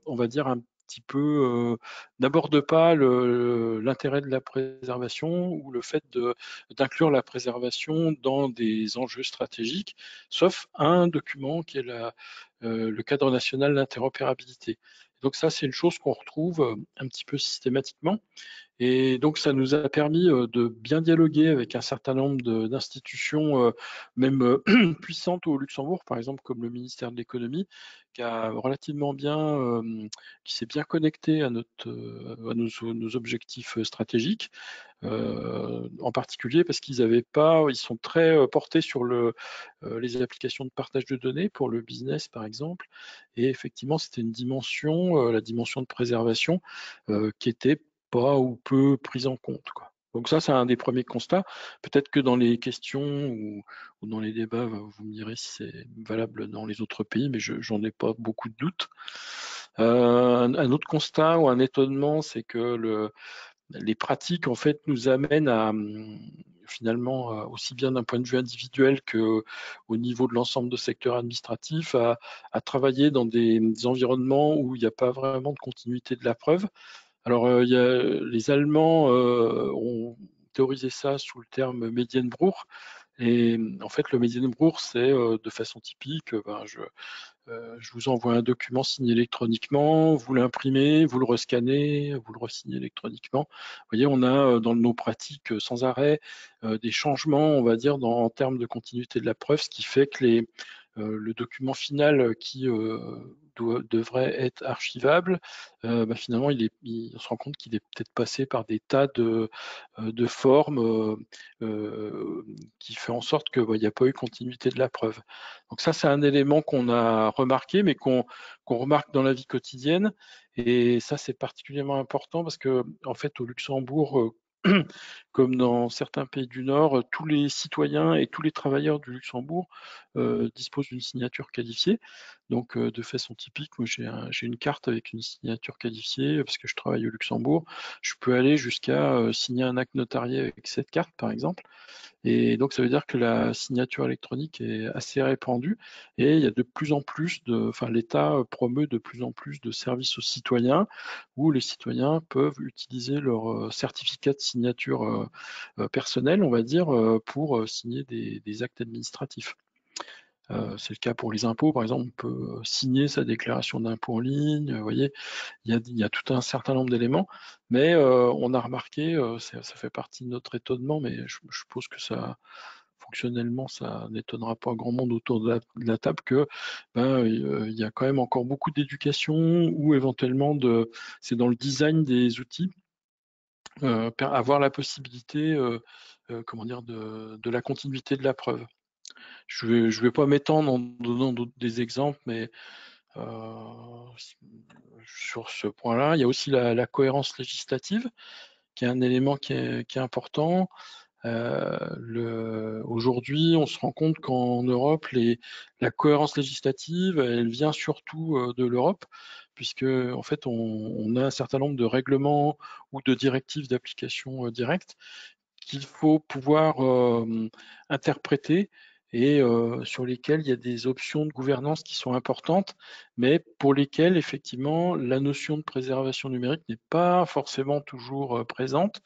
on va dire un petit peu, n'aborde pas l'intérêt de la préservation ou le fait d'inclure la préservation dans des enjeux stratégiques, sauf un document qui est le cadre national d'interopérabilité. Donc ça, c'est une chose qu'on retrouve un petit peu systématiquement. Et donc, ça nous a permis de bien dialoguer avec un certain nombre d'institutions, même puissantes au Luxembourg, par exemple, comme le ministère de l'économie, qui s'est bien connecté à nos objectifs stratégiques, en particulier parce ils sont très portés sur les applications de partage de données pour le business, par exemple. Et effectivement, c'était une dimension, la dimension de préservation, qui était pas ou peu prise en compte, quoi. Donc ça, c'est un des premiers constats. Peut-être que dans les questions ou dans les débats, vous me direz si c'est valable dans les autres pays, mais j'en ai pas beaucoup de doutes. Un autre constat ou un étonnement, c'est que les pratiques, en fait, nous amènent à finalement, aussi bien d'un point de vue individuel qu'au niveau de l'ensemble de secteurs administratifs, à travailler dans des environnements où il n'y a pas vraiment de continuité de la preuve. Alors, les Allemands ont théorisé ça sous le terme Medienbruch. Et en fait, le Medienbruch, c'est de façon typique, je vous envoie un document signé électroniquement, vous l'imprimez, vous le rescannez, vous le resignez électroniquement. Vous voyez, on a dans nos pratiques sans arrêt des changements, on va dire, en termes de continuité de la preuve, ce qui fait que le document final qui devrait être archivable, finalement, on se rend compte qu'il est peut-être passé par des tas de formes qui fait en sorte qu'il n'y a pas eu continuité de la preuve. Donc ça, c'est un élément qu'on a remarqué, mais qu'on remarque dans la vie quotidienne. Et ça, c'est particulièrement important parce que, en fait, au Luxembourg, comme dans certains pays du Nord, tous les citoyens et tous les travailleurs du Luxembourg disposent d'une signature qualifiée. Donc, de façon typique, moi, j'ai une carte avec une signature qualifiée parce que je travaille au Luxembourg. Je peux aller jusqu'à signer un acte notarié avec cette carte, par exemple. Et donc, ça veut dire que la signature électronique est assez répandue et il y a de plus en plus l'État promeut de plus en plus de services aux citoyens où les citoyens peuvent utiliser leur certificat de signature personnel, on va dire, pour signer des actes administratifs. C'est le cas pour les impôts, par exemple, on peut signer sa déclaration d'impôt en ligne. Vous voyez, il y a tout un certain nombre d'éléments, mais on a remarqué, ça fait partie de notre étonnement, mais je suppose que fonctionnellement, ça n'étonnera pas grand monde autour de la table que il y a quand même encore beaucoup d'éducation ou éventuellement c'est dans le design des outils, avoir la possibilité, comment dire, de la continuité de la preuve. Je vais pas m'étendre en donnant des exemples, mais sur ce point-là, il y a aussi la cohérence législative, qui est un élément qui est important. Aujourd'hui, on se rend compte qu'en Europe, la cohérence législative, elle vient surtout de l'Europe, puisque en fait, on a un certain nombre de règlements ou de directives d'application directe qu'il faut pouvoir interpréter et sur lesquels il y a des options de gouvernance qui sont importantes, mais pour lesquelles, effectivement, la notion de préservation numérique n'est pas forcément toujours présente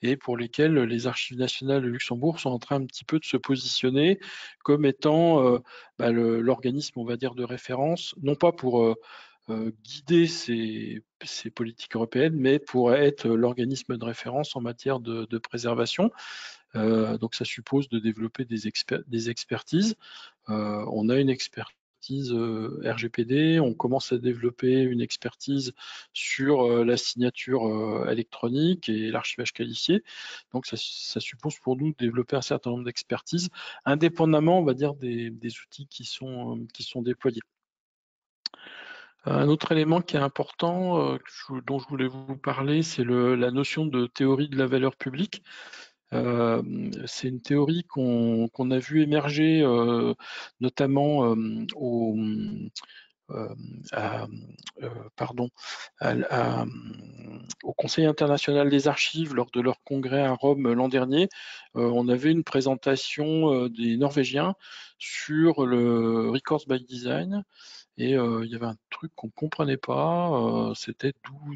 et pour lesquelles les archives nationales de Luxembourg sont en train un petit peu de se positionner comme étant l'organisme, on va dire, de référence, non pas pour guider ces politiques européennes, mais pour être l'organisme de référence en matière de préservation. Donc ça suppose de développer des expertises. On a une expertise RGPD, on commence à développer une expertise sur la signature électronique et l'archivage qualifié. Donc ça suppose pour nous de développer un certain nombre d'expertises, indépendamment, on va dire, des outils qui sont déployés. Un autre élément qui est important, dont je voulais vous parler, c'est la notion de théorie de la valeur publique. C'est une théorie qu'on a vu émerger notamment au Conseil international des archives lors de leur congrès à Rome l'an dernier. On avait une présentation des Norvégiens sur le Records by Design. Et il y avait un truc qu'on ne comprenait pas, c'était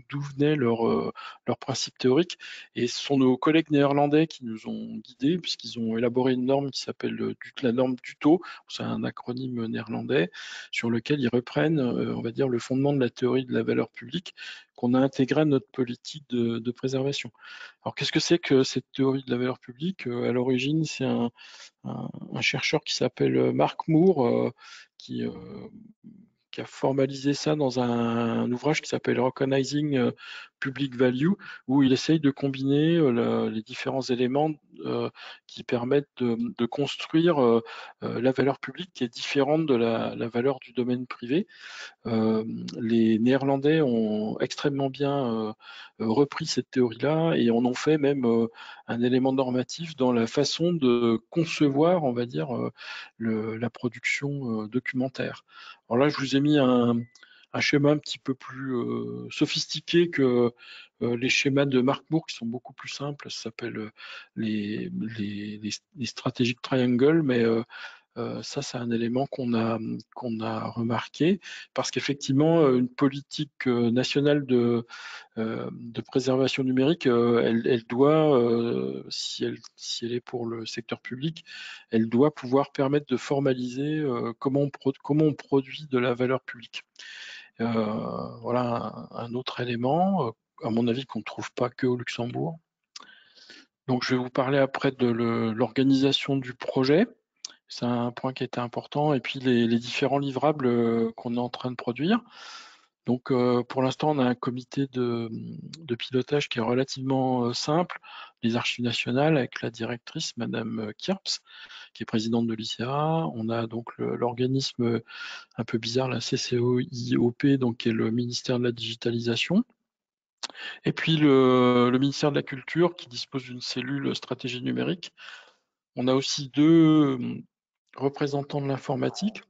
d'où venait leur principe théorique. Et ce sont nos collègues néerlandais qui nous ont guidés, puisqu'ils ont élaboré une norme qui s'appelle la norme DUTO, c'est un acronyme néerlandais, sur lequel ils reprennent, on va dire, le fondement de la théorie de la valeur publique qu'on a intégré à notre politique de préservation. Alors, qu'est-ce que c'est que cette théorie de la valeur publique? À l'origine, c'est un chercheur qui s'appelle Mark Moore, qui a formalisé ça dans un ouvrage qui s'appelle Recognizing Public Value, où il essaye de combiner les différents éléments qui permettent de construire la valeur publique qui est différente de la valeur du domaine privé. Les Néerlandais ont extrêmement bien repris cette théorie-là et en ont fait même un élément normatif dans la façon de concevoir, on va dire, la production documentaire. Alors là, je vous ai mis un schéma un petit peu plus sophistiqué que les schémas de Mark Moore qui sont beaucoup plus simples. Ça s'appelle les strategic triangles, mais ça, c'est un élément qu'on a remarqué parce qu'effectivement, une politique nationale de préservation numérique, elle doit, si elle est pour le secteur public, elle doit pouvoir permettre de formaliser comment on produit de la valeur publique. Voilà un autre élément, à mon avis, qu'on ne trouve pas que au Luxembourg. Donc, je vais vous parler après de l'organisation du projet. C'est un point qui était important. Et puis les différents livrables qu'on est en train de produire. Donc pour l'instant, on a un comité de pilotage qui est relativement simple, les Archives nationales avec la directrice, Madame Kirps, qui est présidente de l'ICA. On a donc l'organisme un peu bizarre, la CCOIOP, donc qui est le ministère de la digitalisation. Et puis le ministère de la Culture qui dispose d'une cellule stratégie numérique. On a aussi 2 représentants de l'informatique,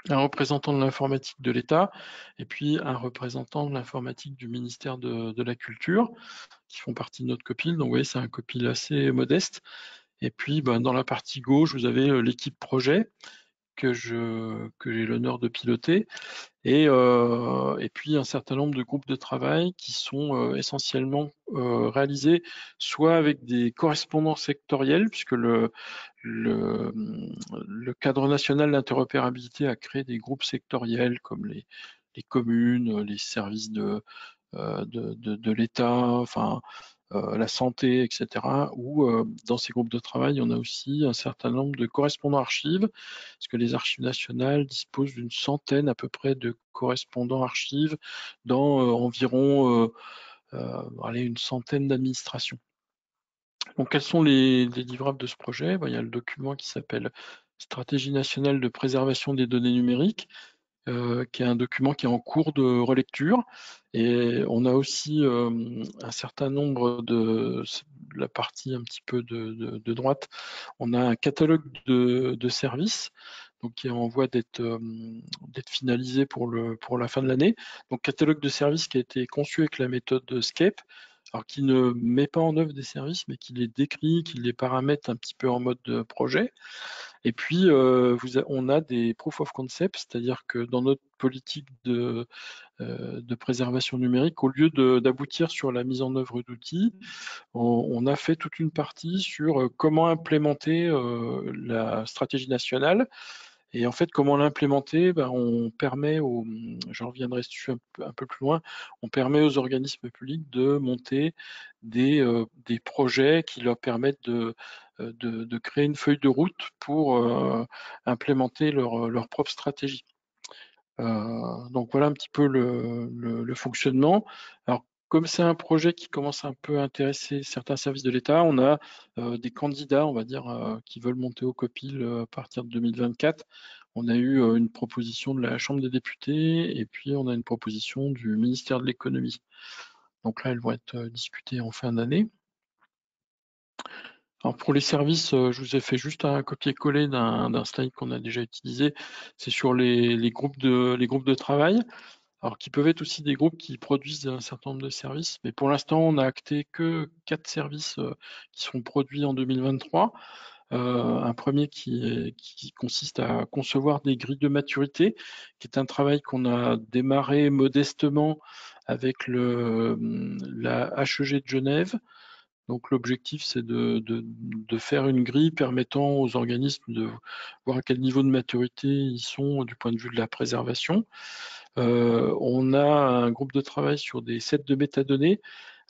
un représentant de l'informatique de l'État et puis un représentant de l'informatique du ministère de la Culture qui font partie de notre copil. Donc vous voyez, c'est un copil assez modeste. Et puis dans la partie gauche, vous avez l'équipe projet que j'ai l'honneur de piloter. Et puis un certain nombre de groupes de travail qui sont essentiellement réalisés soit avec des correspondants sectoriels, puisque le cadre national d'interopérabilité a créé des groupes sectoriels comme les communes, les services de l'État, enfin la santé, etc. Où dans ces groupes de travail, on a aussi un certain nombre de correspondants archives, parce que les archives nationales disposent d'une centaine à peu près de correspondants archives dans environ une centaine d'administrations. Donc quels sont les livrables de ce projet? Il y a le document qui s'appelle Stratégie nationale de préservation des données numériques, qui est un document qui est en cours de relecture. Et on a aussi un certain nombre de la partie un petit peu de droite, on a un catalogue de services donc qui est en voie d'être finalisé pour la fin de l'année. Donc catalogue de services qui a été conçu avec la méthode SCAPE, alors qui ne met pas en œuvre des services, mais qui les décrit, qui les paramètre un petit peu en mode de projet. Et puis, on a des proof of concept, c'est-à-dire que dans notre politique de préservation numérique, au lieu d'aboutir sur la mise en œuvre d'outils, on a fait toute une partie sur comment implémenter la stratégie nationale. Et en fait, comment l'implémenter? On permet j'en reviendrai dessus un peu plus loin, on permet aux organismes publics de monter des projets qui leur permettent de créer une feuille de route pour implémenter leur propre stratégie. Donc voilà un petit peu le fonctionnement. Alors, comme c'est un projet qui commence un peu à intéresser certains services de l'État, on a des candidats, on va dire, qui veulent monter au COPIL à partir de 2024. On a eu une proposition de la Chambre des députés et puis on a une proposition du ministère de l'économie. Donc là, elles vont être discutées en fin d'année. Alors pour les services, je vous ai fait juste un copier-coller d'un slide qu'on a déjà utilisé. C'est sur les groupes de travail. Alors qui peuvent être aussi des groupes qui produisent un certain nombre de services, mais pour l'instant on n'a acté que 4 services qui seront produits en 2023. Un premier qui consiste à concevoir des grilles de maturité, qui est un travail qu'on a démarré modestement avec la HEG de Genève. Donc l'objectif c'est de faire une grille permettant aux organismes de voir à quel niveau de maturité ils sont du point de vue de la préservation. On a un groupe de travail sur des sets de métadonnées.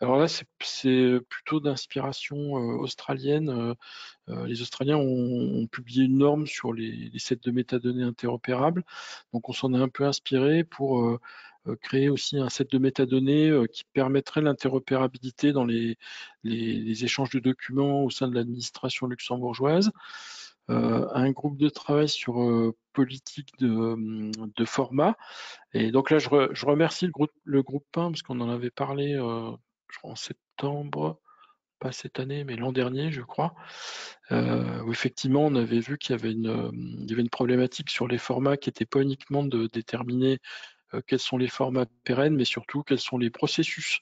Alors là, c'est plutôt d'inspiration australienne. Les Australiens ont publié une norme sur les sets de métadonnées interopérables. Donc on s'en est un peu inspiré pour créer aussi un set de métadonnées qui permettrait l'interopérabilité dans les échanges de documents au sein de l'administration luxembourgeoise. Un groupe de travail sur politique de format. Et donc là, je remercie le groupe 1 parce qu'on en avait parlé je crois en septembre, pas cette année, mais l'an dernier, je crois, où effectivement, on avait vu qu'il y avait une problématique sur les formats qui n'était pas uniquement de déterminer quels sont les formats pérennes, mais surtout quels sont les processus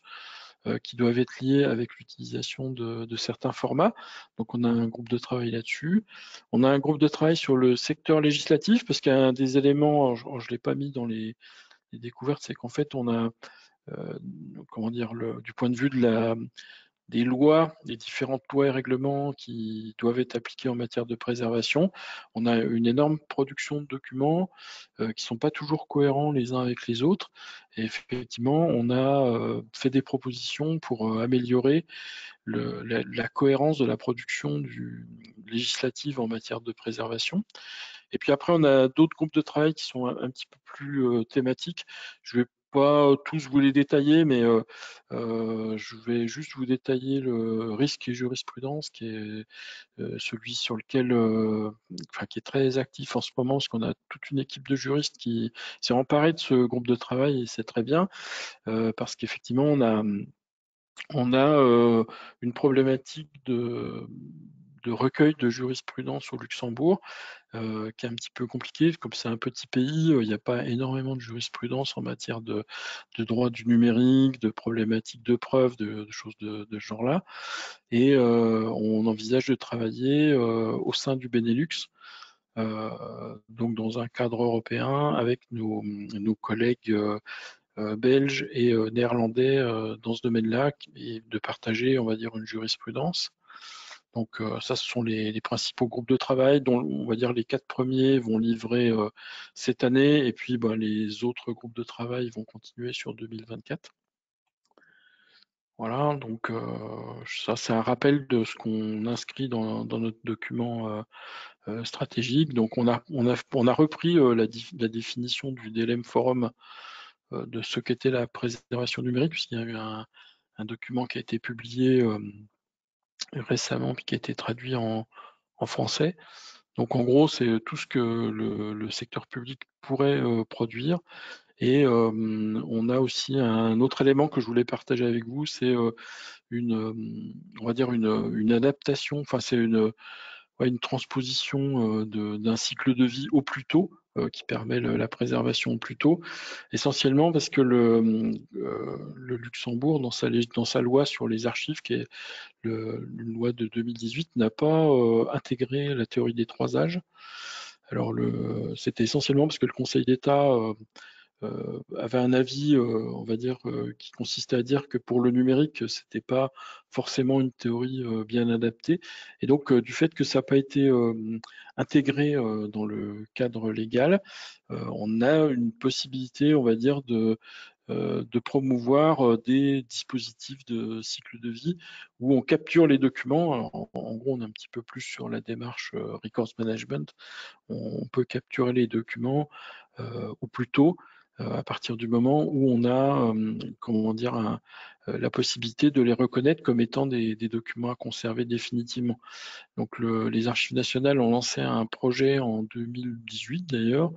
qui doivent être liés avec l'utilisation de certains formats. Donc on a un groupe de travail là-dessus. On a un groupe de travail sur le secteur législatif, parce qu'un des éléments, je ne l'ai pas mis dans les découvertes, c'est qu'en fait on a, comment dire, du point de vue de lois, des différentes lois et règlements qui doivent être appliqués en matière de préservation. On a une énorme production de documents qui ne sont pas toujours cohérents les uns avec les autres. Et effectivement, on a fait des propositions pour améliorer la cohérence de la production législative en matière de préservation. Et puis après, on a d'autres groupes de travail qui sont un petit peu plus thématiques. Je vais pas tous vous les détailler, mais je vais juste vous détailler le risque et jurisprudence, qui est celui sur lequel, qui est très actif en ce moment, parce qu'on a toute une équipe de juristes qui s'est emparée de ce groupe de travail, et c'est très bien, parce qu'effectivement, on a une problématique de recueil de jurisprudence au Luxembourg, qui est un petit peu compliqué. Comme c'est un petit pays, il n'y a pas énormément de jurisprudence en matière de droit du numérique, de problématiques de preuve, de choses de ce genre-là. Et on envisage de travailler au sein du Benelux, donc dans un cadre européen, avec nos collègues belges et néerlandais dans ce domaine-là, et de partager, on va dire, une jurisprudence. Donc ça, ce sont les principaux groupes de travail, dont on va dire les 4 premiers vont livrer cette année, et puis les autres groupes de travail vont continuer sur 2024. Voilà, donc ça, c'est un rappel de ce qu'on inscrit dans notre document stratégique. Donc on a repris la définition du DLM Forum de ce qu'était la préservation numérique, puisqu'il y a eu un document qui a été publié récemment, puis qui a été traduit en français. Donc en gros, c'est tout ce que le secteur public pourrait produire. Et on a aussi un autre élément que je voulais partager avec vous, c'est on va dire une adaptation, enfin c'est une transposition d'un cycle de vie au plus tôt, qui permet la préservation au plus tôt, essentiellement parce que le Luxembourg, dans sa loi sur les archives, qui est une loi de 2018, n'a pas intégré la théorie des 3 âges. Alors c'était essentiellement parce que le Conseil d'État avait un avis, on va dire, qui consistait à dire que pour le numérique, c'était pas forcément une théorie bien adaptée. Et donc, du fait que ça n'a pas été intégré dans le cadre légal, on a une possibilité, on va dire, de promouvoir des dispositifs de cycle de vie où on capture les documents. Alors, en gros, on est un petit peu plus sur la démarche records management. On peut capturer les documents au plus tôt, à partir du moment où on a comment dire, la possibilité de les reconnaître comme étant des documents à conserver définitivement. Donc les Archives nationales ont lancé un projet en 2018 d'ailleurs,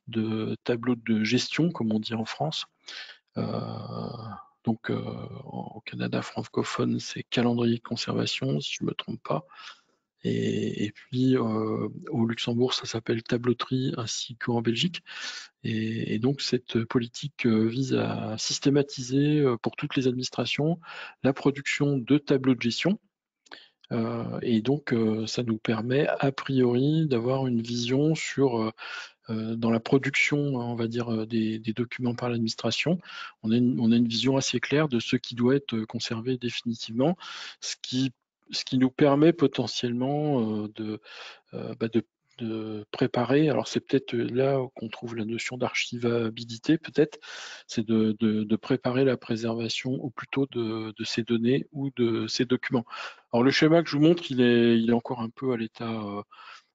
de tableau de gestion, comme on dit en France. Donc au Canada francophone, c'est calendrier de conservation, si je ne me trompe pas. Et puis au Luxembourg, ça s'appelle tableauterie, ainsi qu'en Belgique. Et donc cette politique vise à systématiser pour toutes les administrations la production de tableaux de gestion. Et donc ça nous permet a priori d'avoir une vision sur dans la production, on va dire, des documents par l'administration. On a une vision assez claire de ce qui doit être conservé définitivement, ce qui nous permet potentiellement de préparer. Alors c'est peut-être là qu'on trouve la notion d'archivabilité, peut-être, c'est de préparer la préservation au plus tôt de ces données ou de ces documents. Alors le schéma que je vous montre, il est encore un peu à l'état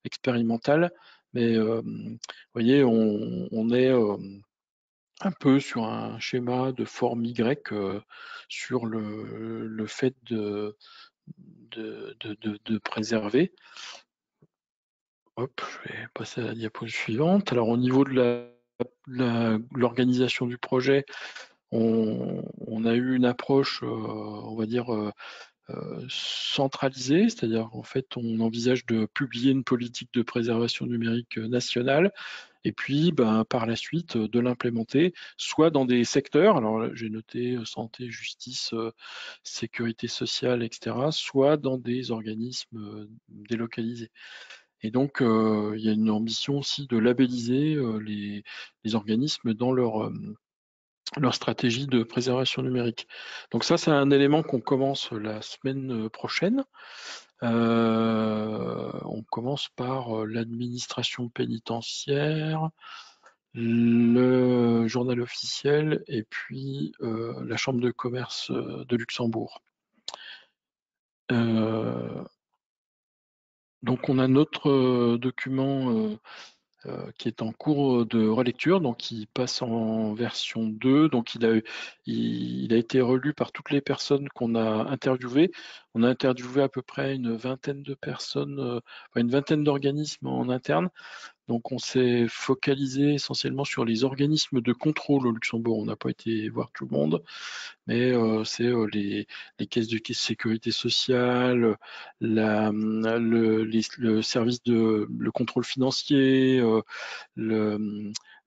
expérimental, mais vous voyez, on est un peu sur un schéma de forme Y sur le fait de préserver. Hop, je vais passer à la diapo suivante. Alors au niveau de l'organisation du projet, on a eu une approche, on va dire, centralisée, c'est-à-dire en fait on envisage de publier une politique de préservation numérique nationale, et puis par la suite de l'implémenter, soit dans des secteurs, alors là, j'ai noté santé, justice, sécurité sociale, etc., soit dans des organismes délocalisés. Et donc, il y a une ambition aussi de labelliser les organismes dans leur leur stratégie de préservation numérique. Donc ça, c'est un élément qu'on commence la semaine prochaine. On commence par l'administration pénitentiaire, le journal officiel et puis la Chambre de commerce de Luxembourg. Donc on a notre document qui est en cours de relecture, donc il passe en version 2, donc il a été relu par toutes les personnes qu'on a interviewées. On a interviewé à peu près une vingtaine de personnes, une vingtaine d'organismes en interne. Donc on s'est focalisé essentiellement sur les organismes de contrôle au Luxembourg. On n'a pas été voir tout le monde, mais c'est les caisses de sécurité sociale, le service le contrôle financier,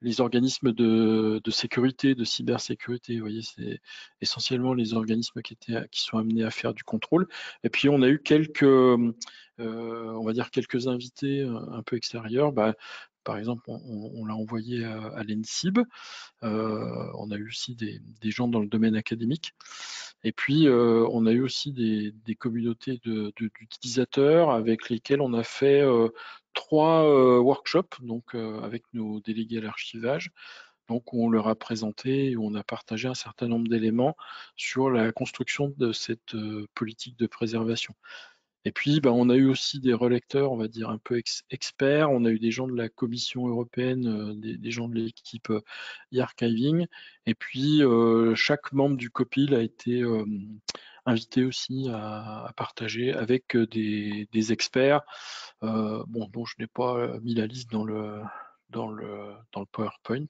les organismes de sécurité, de cybersécurité. Vous voyez, c'est essentiellement les organismes qui sont amenés à faire du contrôle. Et puis on a eu on va dire quelques invités un peu extérieurs. Par exemple, on l'a envoyé à l'ENSIB. On a eu aussi des gens dans le domaine académique. Et puis, on a eu aussi des communautés d'utilisateurs avec lesquels on a fait 3 workshops, donc avec nos délégués à l'archivage. Donc, on leur a présenté et on a partagé un certain nombre d'éléments sur la construction de cette politique de préservation. Et puis, on a eu aussi des relecteurs, on va dire, un peu experts. On a eu des gens de la Commission européenne, des gens de l'équipe e-archiving. Et puis, chaque membre du COPIL a été invité aussi à partager avec des experts, dont je n'ai pas mis la liste dans le PowerPoint.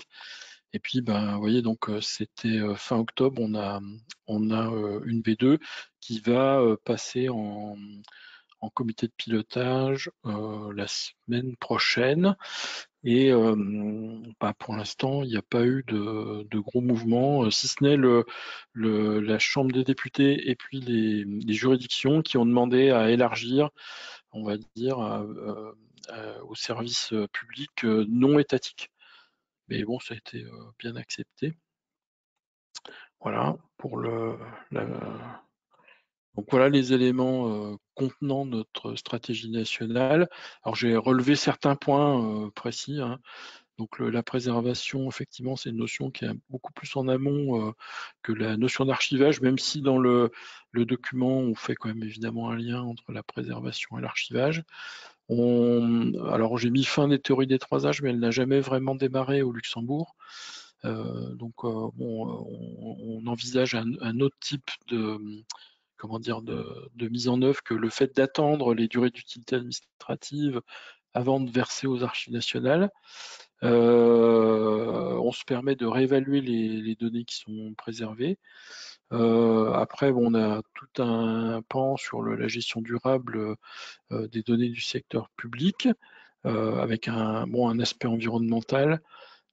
Et puis, vous voyez, donc c'était fin octobre, on a une V2 qui va passer en comité de pilotage la semaine prochaine. Et pour l'instant, il n'y a pas eu de gros mouvements, si ce n'est la Chambre des députés et puis les juridictions qui ont demandé à élargir, on va dire, aux services publics non étatiques. Mais bon, ça a été bien accepté. Voilà pour donc voilà les éléments contenant notre stratégie nationale. Alors j'ai relevé certains points précis. Donc la préservation, effectivement, c'est une notion qui est beaucoup plus en amont que la notion d'archivage, même si dans le document, on fait quand même évidemment un lien entre la préservation et l'archivage. Alors j'ai mis fin des théories des 3 âges, mais elle n'a jamais vraiment démarré au Luxembourg. Donc on envisage un autre type de mise en œuvre que le fait d'attendre les durées d'utilité administrative avant de verser aux archives nationales. On se permet de réévaluer les données qui sont préservées. Après, on a tout un pan sur la gestion durable des données du secteur public, avec un aspect environnemental.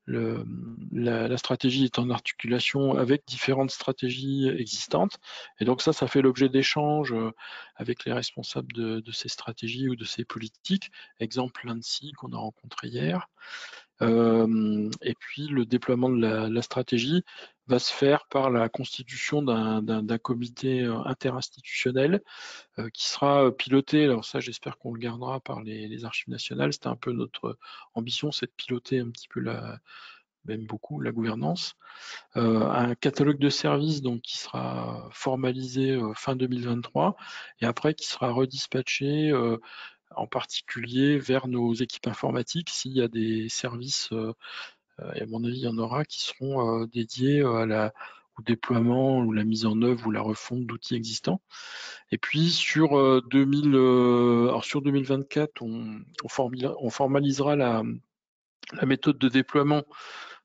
La stratégie est en articulation avec différentes stratégies existantes. Et donc ça fait l'objet d'échanges avec les responsables de ces stratégies ou de ces politiques. Exemple, l'ANSSI qu'on a rencontré hier. Et puis le déploiement de la stratégie va se faire par la constitution d'un comité interinstitutionnel qui sera piloté, alors ça j'espère qu'on le gardera par les archives nationales, c'était un peu notre ambition, c'est de piloter un petit peu même beaucoup la gouvernance. Un catalogue de services donc, qui sera formalisé fin 2023 et après qui sera redispatché en particulier vers nos équipes informatiques s'il y a des services, et à mon avis il y en aura, qui seront dédiés au déploiement ou la mise en œuvre ou la refonte d'outils existants. Et puis sur 2024, on formalisera la méthode de déploiement,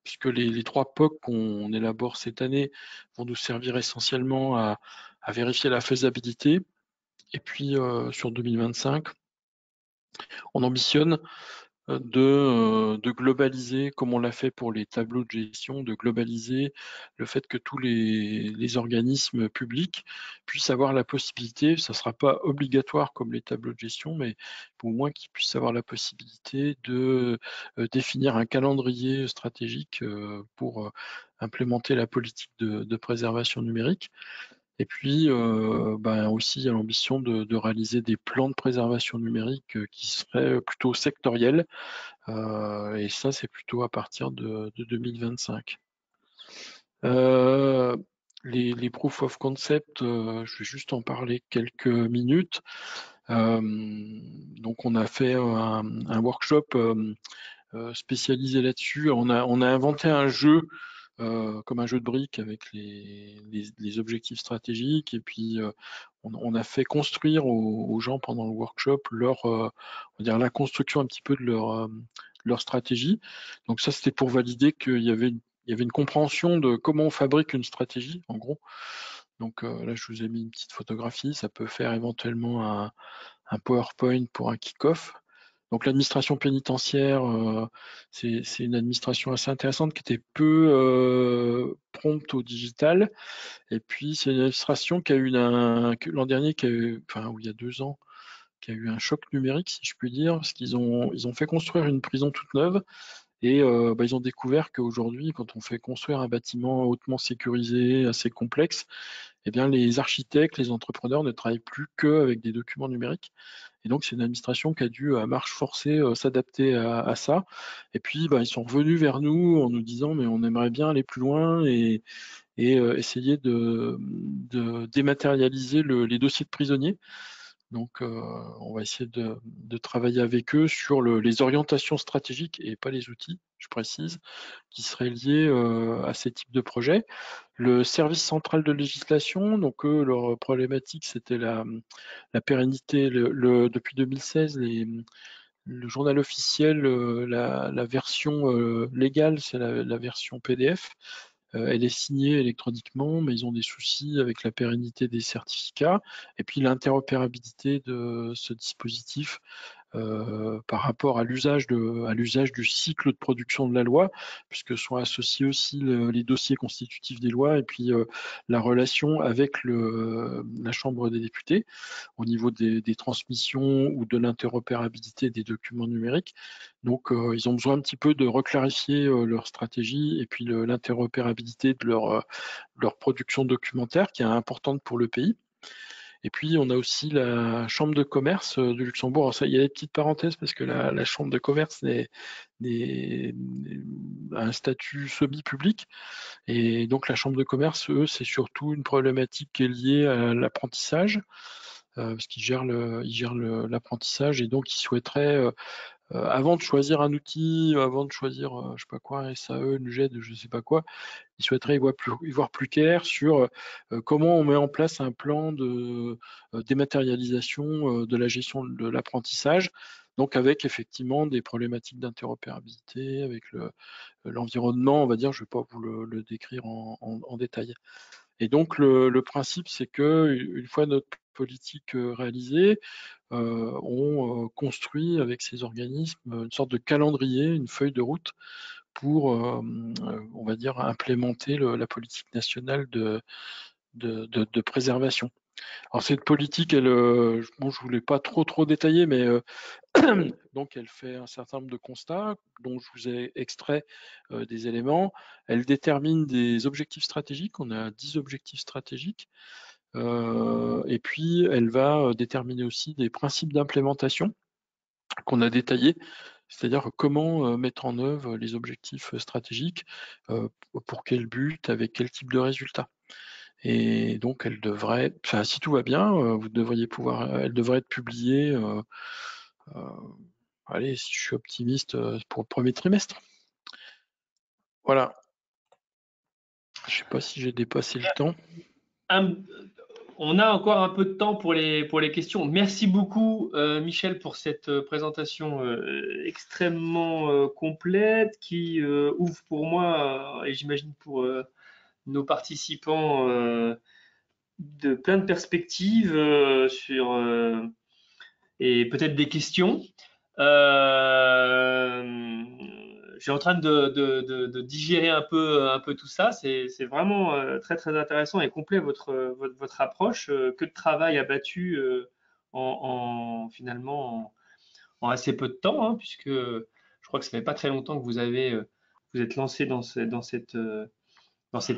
puisque les 3 POC qu'on élabore cette année vont nous servir essentiellement à vérifier la faisabilité. Et puis sur 2025, on ambitionne de globaliser, comme on l'a fait pour les tableaux de gestion, de globaliser le fait que tous les organismes publics puissent avoir la possibilité, ça ne sera pas obligatoire comme les tableaux de gestion, mais au moins qu'ils puissent avoir la possibilité de définir un calendrier stratégique pour implémenter la politique de préservation numérique. Et puis aussi, il y a l'ambition de réaliser des plans de préservation numérique qui seraient plutôt sectoriels. Et ça, c'est plutôt à partir de 2025. Les proof of concept, je vais juste en parler quelques minutes. Donc, on a fait un workshop spécialisé là-dessus. On a inventé un jeu comme un jeu de briques avec les objectifs stratégiques, et puis on a fait construire aux gens pendant le workshop on va dire la construction un petit peu de leur stratégie. Donc ça, c'était pour valider qu'il y avait une compréhension de comment on fabrique une stratégie, en gros. Donc là, je vous ai mis une petite photographie. Ça peut faire éventuellement un PowerPoint pour un kick-off. Donc l'administration pénitentiaire, c'est une administration assez intéressante qui était peu prompte au digital. Et puis c'est une administration qui a eu l'an dernier, ou il y a 2 ans, qui a eu un choc numérique, si je puis dire, parce qu'ils ont fait construire une prison toute neuve. Et ils ont découvert qu'aujourd'hui, quand on fait construire un bâtiment hautement sécurisé, assez complexe, eh bien, les architectes, les entrepreneurs ne travaillent plus qu'avec des documents numériques. Et donc, c'est une administration qui a dû, à marche forcée, s'adapter à ça. Et puis, ils sont revenus vers nous en nous disant, mais on aimerait bien aller plus loin et essayer de dématérialiser les dossiers de prisonniers. Donc, on va essayer de travailler avec eux sur les orientations stratégiques et pas les outils, je précise, qui seraient liés à ces types de projets. Le service central de législation, donc eux, leur problématique, c'était la pérennité. Depuis 2016, le journal officiel, la version légale, c'est la version PDF. Elle est signée électroniquement, mais ils ont des soucis avec la pérennité des certificats et puis l'interopérabilité de ce dispositif par rapport à l'usage du cycle de production de la loi, puisque sont associés aussi les dossiers constitutifs des lois et puis la relation avec la Chambre des députés au niveau des transmissions ou de l'interopérabilité des documents numériques. Donc, ils ont besoin un petit peu de reclarifier leur stratégie et puis l'interopérabilité de leur production documentaire qui est importante pour le pays. Et puis, on a aussi la Chambre de commerce du Luxembourg. Alors ça, il y a des petites parenthèses parce que la Chambre de commerce a un statut semi-public. Et donc, la Chambre de commerce, eux, c'est surtout une problématique qui est liée à l'apprentissage, parce qu'ils gèrent l'apprentissage et donc ils souhaiteraient avant de choisir un outil, avant de choisir, je sais pas quoi, un SAE, une GED, je sais pas quoi, ils souhaiteraient y voir plus clair sur comment on met en place un plan de dématérialisation de la gestion de l'apprentissage, donc avec effectivement des problématiques d'interopérabilité, avec l'environnement, on va dire, je ne vais pas vous le décrire en détail. Et donc le principe, c'est que une fois notre politique réalisée, on construit avec ces organismes une sorte de calendrier, une feuille de route pour, on va dire, implémenter la politique nationale de préservation. Alors cette politique, elle, je voulais pas trop détailler, mais donc elle fait un certain nombre de constats dont je vous ai extrait des éléments. Elle détermine des objectifs stratégiques. On a 10 objectifs stratégiques. Et puis elle va déterminer aussi des principes d'implémentation qu'on a détaillés, c'est-à-dire comment mettre en œuvre les objectifs stratégiques, pour quel but, avec quel type de résultat. Et donc elle devrait, enfin si tout va bien, elle devrait être publiée, allez, si je suis optimiste, pour le premier trimestre. Voilà. Je sais pas si j'ai dépassé le temps. On a encore un peu de temps pour les questions. Merci beaucoup, Michel, pour cette présentation extrêmement complète qui ouvre pour moi, et j'imagine pour nos participants, de plein de perspectives et peut-être des questions. Je suis en train de digérer un peu tout ça. C'est vraiment très très intéressant et complet votre approche. Que de travail abattu finalement en assez peu de temps, hein, puisque je crois que ça fait pas très longtemps que vous êtes lancé dans cette Un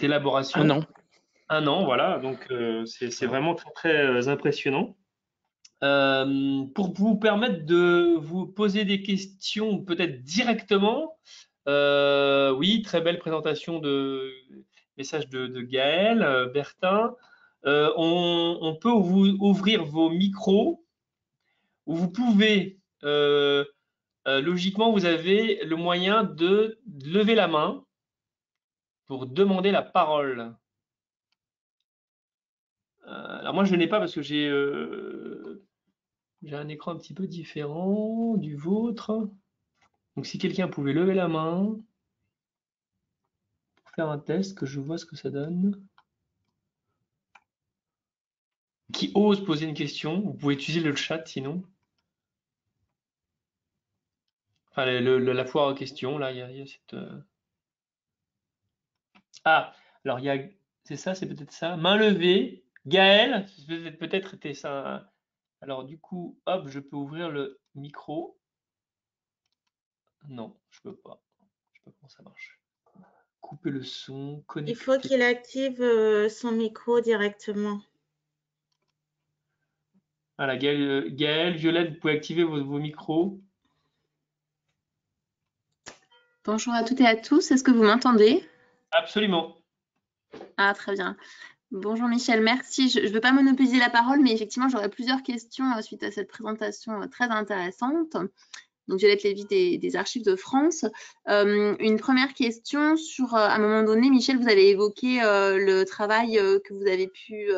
élaboration. an. Un an, voilà. Donc c'est vraiment très très impressionnant. Pour vous permettre de vous poser des questions peut-être directement. Oui, très belle présentation de message de Gaël, Bertin. On peut vous ouvrir vos micros où vous pouvez, logiquement, vous avez le moyen de lever la main pour demander la parole. Alors moi, je ne l'ai pas parce que j'ai un écran un petit peu différent du vôtre. Donc si quelqu'un pouvait lever la main pour faire un test, que je vois ce que ça donne. Qui ose poser une question, vous pouvez utiliser le chat sinon. Enfin, la foire aux questions, là, il y a cette. Ah, alors il y a. C'est ça, c'est peut-être ça. Main levée. Gaël, peut-être était ça. Alors du coup, hop, je peux ouvrir le micro. Non, je peux pas. Je sais pas comment ça marche. Couper le son, Il faut connecter. qu'il active son micro directement. Voilà, Gaël, Violette, vous pouvez activer vos micros. Bonjour à toutes et à tous, est-ce que vous m'entendez? Absolument. Ah, très bien. Bonjour Michel, merci. Je ne veux pas monopoliser la parole, mais effectivement, j'aurais plusieurs questions suite à cette présentation très intéressante. Donc, Violette Lévy des Archives de France. Une première question sur, à un moment donné, Michel, vous avez évoqué le travail que vous avez pu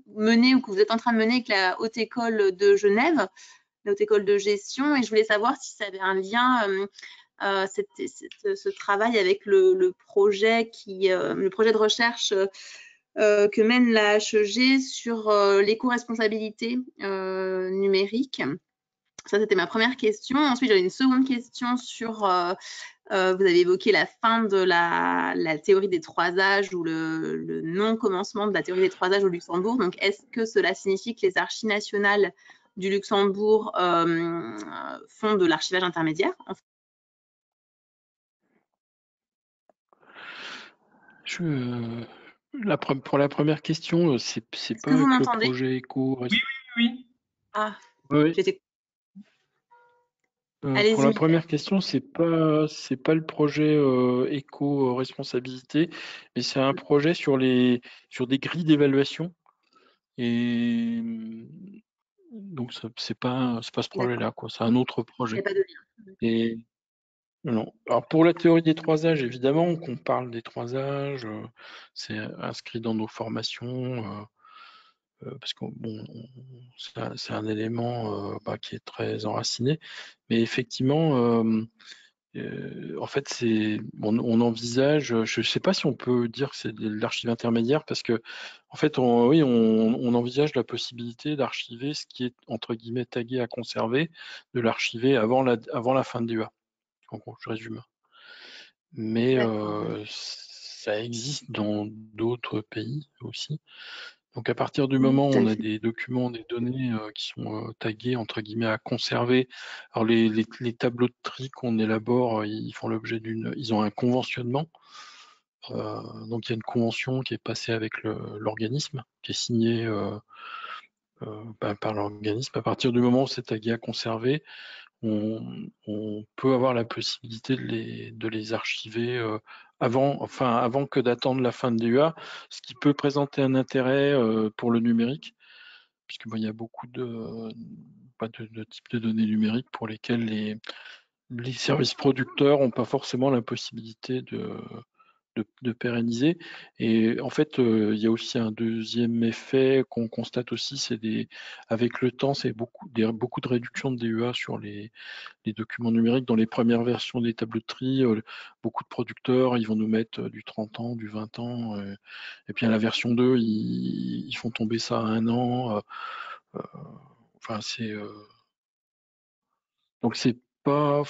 mener ou que vous êtes en train de mener avec la Haute École de Genève, la Haute École de Gestion, et je voulais savoir si ça avait un lien ce travail avec le projet de recherche que mène la HEG sur l'éco-responsabilité numérique. Ça, c'était ma première question. Ensuite, j'avais une seconde question sur, vous avez évoqué la fin de la théorie des trois âges ou le non-commencement de la théorie des trois âges au Luxembourg. Donc, est-ce que cela signifie que les archives nationales du Luxembourg font de l'archivage intermédiaire? Pour la première question, c'est pas que vous avec le m'entendez? projet éco. Oui. Ah, Oui. j'étais. Pour Allez-y, la Michel. première question, c'est pas le projet éco-responsabilité, mais c'est un projet sur des grilles d'évaluation. Et donc c'est pas ce projet-là, quoi. C'est un autre Il n'y projet. a pas de lien. Et non. Alors pour la théorie des trois âges, évidemment qu'on parle des trois âges, c'est inscrit dans nos formations. Parce que bon, c'est un élément qui est très enraciné, mais effectivement, en fait, on envisage, je ne sais pas si on peut dire que c'est de l'archive intermédiaire, parce que en fait, on envisage la possibilité d'archiver ce qui est entre guillemets tagué à conserver, de l'archiver avant la fin de DUA. En gros, je résume. Mais ça existe dans d'autres pays aussi. Donc à partir du moment où Tout à on a fait. des documents, des données qui sont taguées entre guillemets à conserver, alors les tableaux de tri qu'on élabore, ils font l'objet ils ont un conventionnement. Donc il y a une convention qui est passée avec l'organisme, qui est signée par l'organisme. À partir du moment où c'est tagué à conserver, on peut avoir la possibilité de les archiver avant que d'attendre la fin de DUA, ce qui peut présenter un intérêt pour le numérique, puisque il y a beaucoup de types de données numériques pour lesquels les services producteurs n'ont pas forcément la possibilité de pérenniser. Et en fait, il y a aussi un deuxième effet qu'on constate aussi, avec le temps, c'est beaucoup de réduction de DUA sur les documents numériques. Dans les premières versions des tableaux de tri, beaucoup de producteurs, ils vont nous mettre du 30 ans, du 20 ans, et puis à la version 2, ils font tomber ça à 1 an. Enfin, Donc c'est pas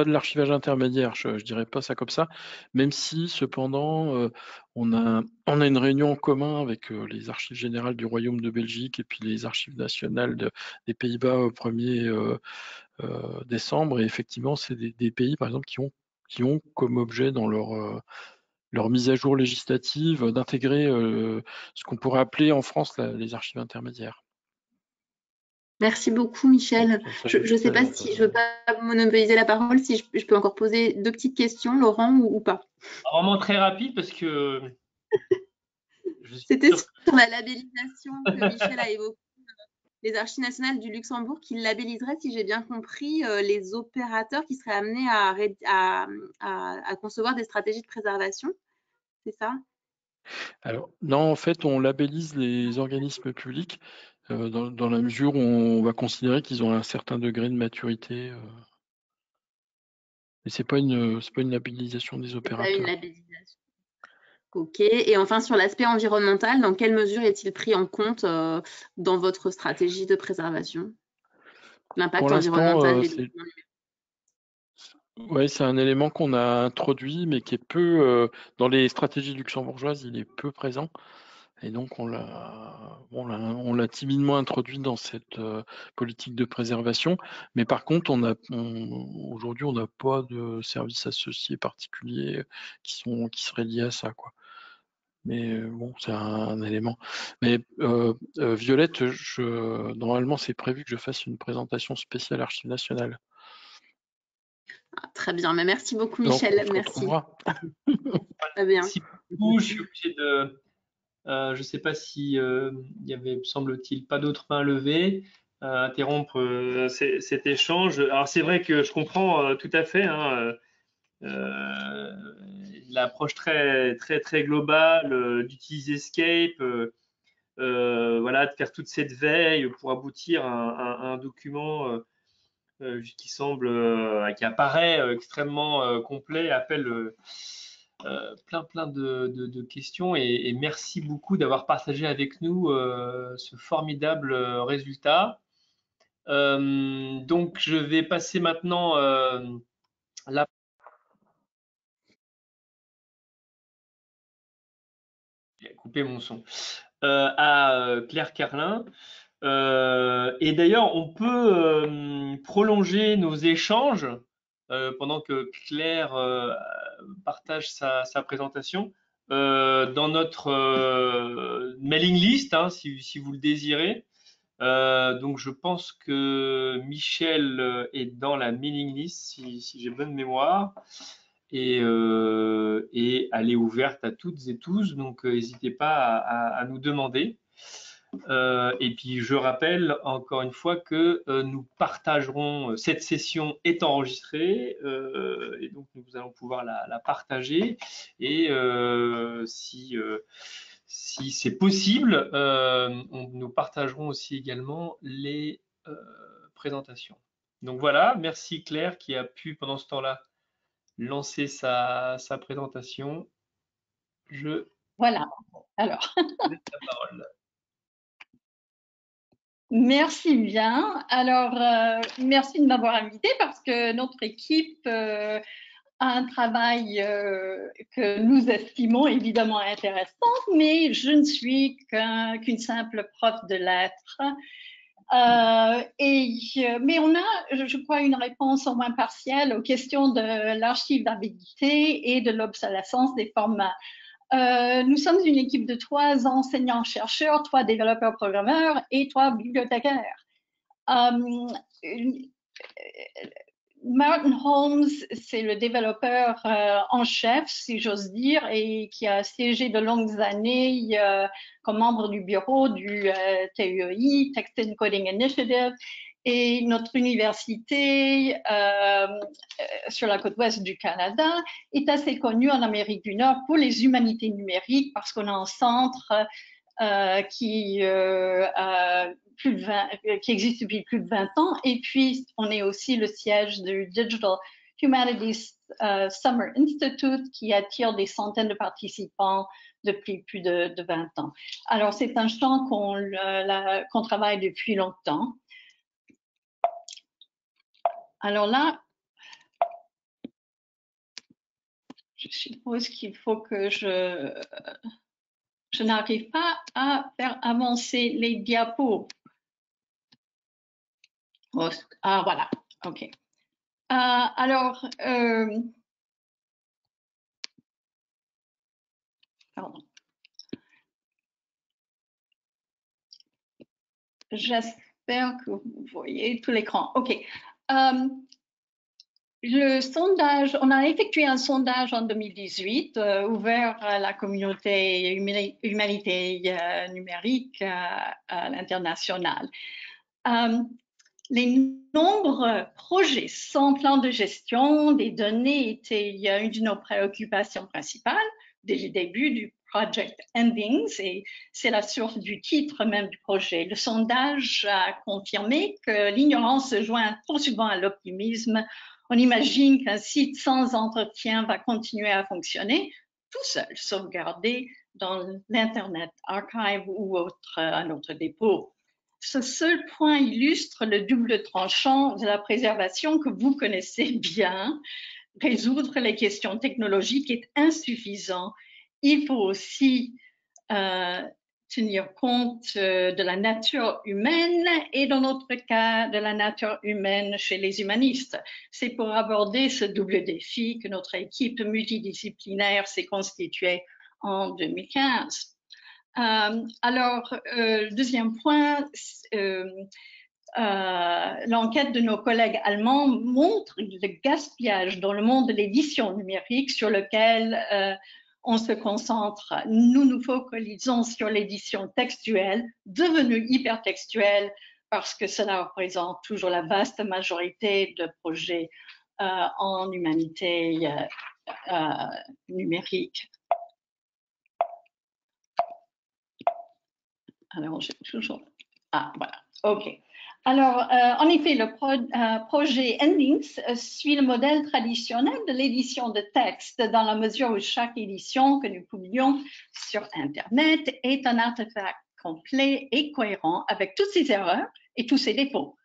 de l'archivage intermédiaire, je dirais pas ça comme ça, même si cependant on a une réunion en commun avec les archives générales du Royaume de Belgique et puis les archives nationales des Pays-Bas au 1er décembre, et effectivement c'est des pays par exemple qui ont comme objet dans leur mise à jour législative d'intégrer ce qu'on pourrait appeler en France les archives intermédiaires. Merci beaucoup, Michel. Je ne sais pas si je ne veux pas monopoliser la parole, si je peux encore poser 2 petites questions, Laurent, ou pas. Vraiment très rapide parce que C'était sur la labellisation que Michel a évoqué, les archives nationales du Luxembourg qui labelliseraient, si j'ai bien compris, les opérateurs qui seraient amenés à concevoir des stratégies de préservation. C'est ça? Alors, non, en fait, on labellise les organismes publics dans la mesure où on va considérer qu'ils ont un certain degré de maturité. Mais c'est pas une labellisation des opérateurs. C'est pas une labellisation. Ok. Et enfin, sur l'aspect environnemental, dans quelle mesure est-il pris en compte dans votre stratégie de préservation? L'impact environnemental des documents numériques. Oui, c'est un élément qu'on a introduit, mais qui est peu dans les stratégies luxembourgeoises, il est peu présent. Et donc on l'a timidement introduit dans cette politique de préservation. Mais par contre, aujourd'hui, on n'a pas de services associés particuliers qui seraient liés à ça, quoi. Mais bon, c'est un élément. Mais Violette, normalement, c'est prévu que je fasse une présentation spéciale Archives nationales. Ah, très bien, mais merci beaucoup, Michel. Donc, merci. Très bien. Merci beaucoup. Je suis obligé de. Je ne sais pas si il y avait, semble-t-il, pas d'autres mains levées. Interrompre cet échange. Alors c'est vrai que je comprends tout à fait hein, l'approche très très très globale d'utiliser Escape, voilà, de faire toute cette veille pour aboutir à un document qui semble, qui apparaît extrêmement complet, appelle plein de questions et merci beaucoup d'avoir partagé avec nous ce formidable résultat. Donc je vais passer maintenant la j'ai coupé mon son à Claire Carlin. Et d'ailleurs, on peut prolonger nos échanges pendant que Claire partage sa présentation dans notre mailing list, hein, si vous le désirez. Donc, je pense que Michel est dans la mailing list, si j'ai bonne mémoire. Et elle est ouverte à toutes et tous, donc n'hésitez pas à nous demander. Et puis je rappelle encore une fois que nous partagerons, cette session est enregistrée et donc nous allons pouvoir la partager et si c'est possible, nous partagerons aussi également les présentations. Donc voilà, merci Claire qui a pu pendant ce temps-là lancer sa présentation. Voilà, alors. Laisse la parole. Merci bien. Alors, merci de m'avoir invité parce que notre équipe a un travail que nous estimons évidemment intéressant, mais je ne suis qu'une simple prof de lettres. Mais on a, je crois, une réponse au moins partielle aux questions de l'archivabilité et de l'obsolescence des formats. Nous sommes une équipe de 3 enseignants-chercheurs, 3 développeurs-programmeurs et 3 bibliothécaires. Martin Holmes, c'est le développeur en chef, si j'ose dire, et qui a siégé de longues années comme membre du bureau du TEI, Text Encoding Initiative, et notre université sur la côte ouest du Canada est assez connue en Amérique du Nord pour les humanités numériques parce qu'on a un centre qui existe depuis plus de 20 ans. Et puis, on est aussi le siège du Digital Humanities Summer Institute qui attire des centaines de participants depuis plus de 20 ans. Alors, c'est un champ qu'on travaille depuis longtemps. Alors là, je suppose qu'il faut que je n'arrive pas à faire avancer les diapos. Oh, ah, voilà, OK. Alors, pardon. J'espère que vous voyez tout l'écran. OK. Le sondage, on a effectué un sondage en 2018 ouvert à la communauté humanité numérique à l'international. Les nombreux projets sans plan de gestion des données étaient une de nos préoccupations principales dès le début du Project Endings, et c'est la source du titre même du projet. Le sondage a confirmé que l'ignorance se joint trop souvent à l'optimisme. On imagine qu'un site sans entretien va continuer à fonctionner tout seul, sauvegardé dans l'Internet Archive ou un autre dépôt. Ce seul point illustre le double tranchant de la préservation que vous connaissez bien. Résoudre les questions technologiques est insuffisant. Il faut aussi tenir compte de la nature humaine et dans notre cas de la nature humaine chez les humanistes. C'est pour aborder ce double défi que notre équipe multidisciplinaire s'est constituée en 2015. Alors, deuxième point, l'enquête de nos collègues allemands montre le gaspillage dans le monde de l'édition numérique sur lequel on se concentre. Nous nous focalisons sur l'édition textuelle, devenue hypertextuelle, parce que cela représente toujours la vaste majorité de projets en humanité numérique. Alors, j'ai toujours... Ah, voilà, OK. Alors, en effet, le projet Endings suit le modèle traditionnel de l'édition de texte dans la mesure où chaque édition que nous publions sur Internet est un artefact complet et cohérent avec toutes ses erreurs et tous ses défauts.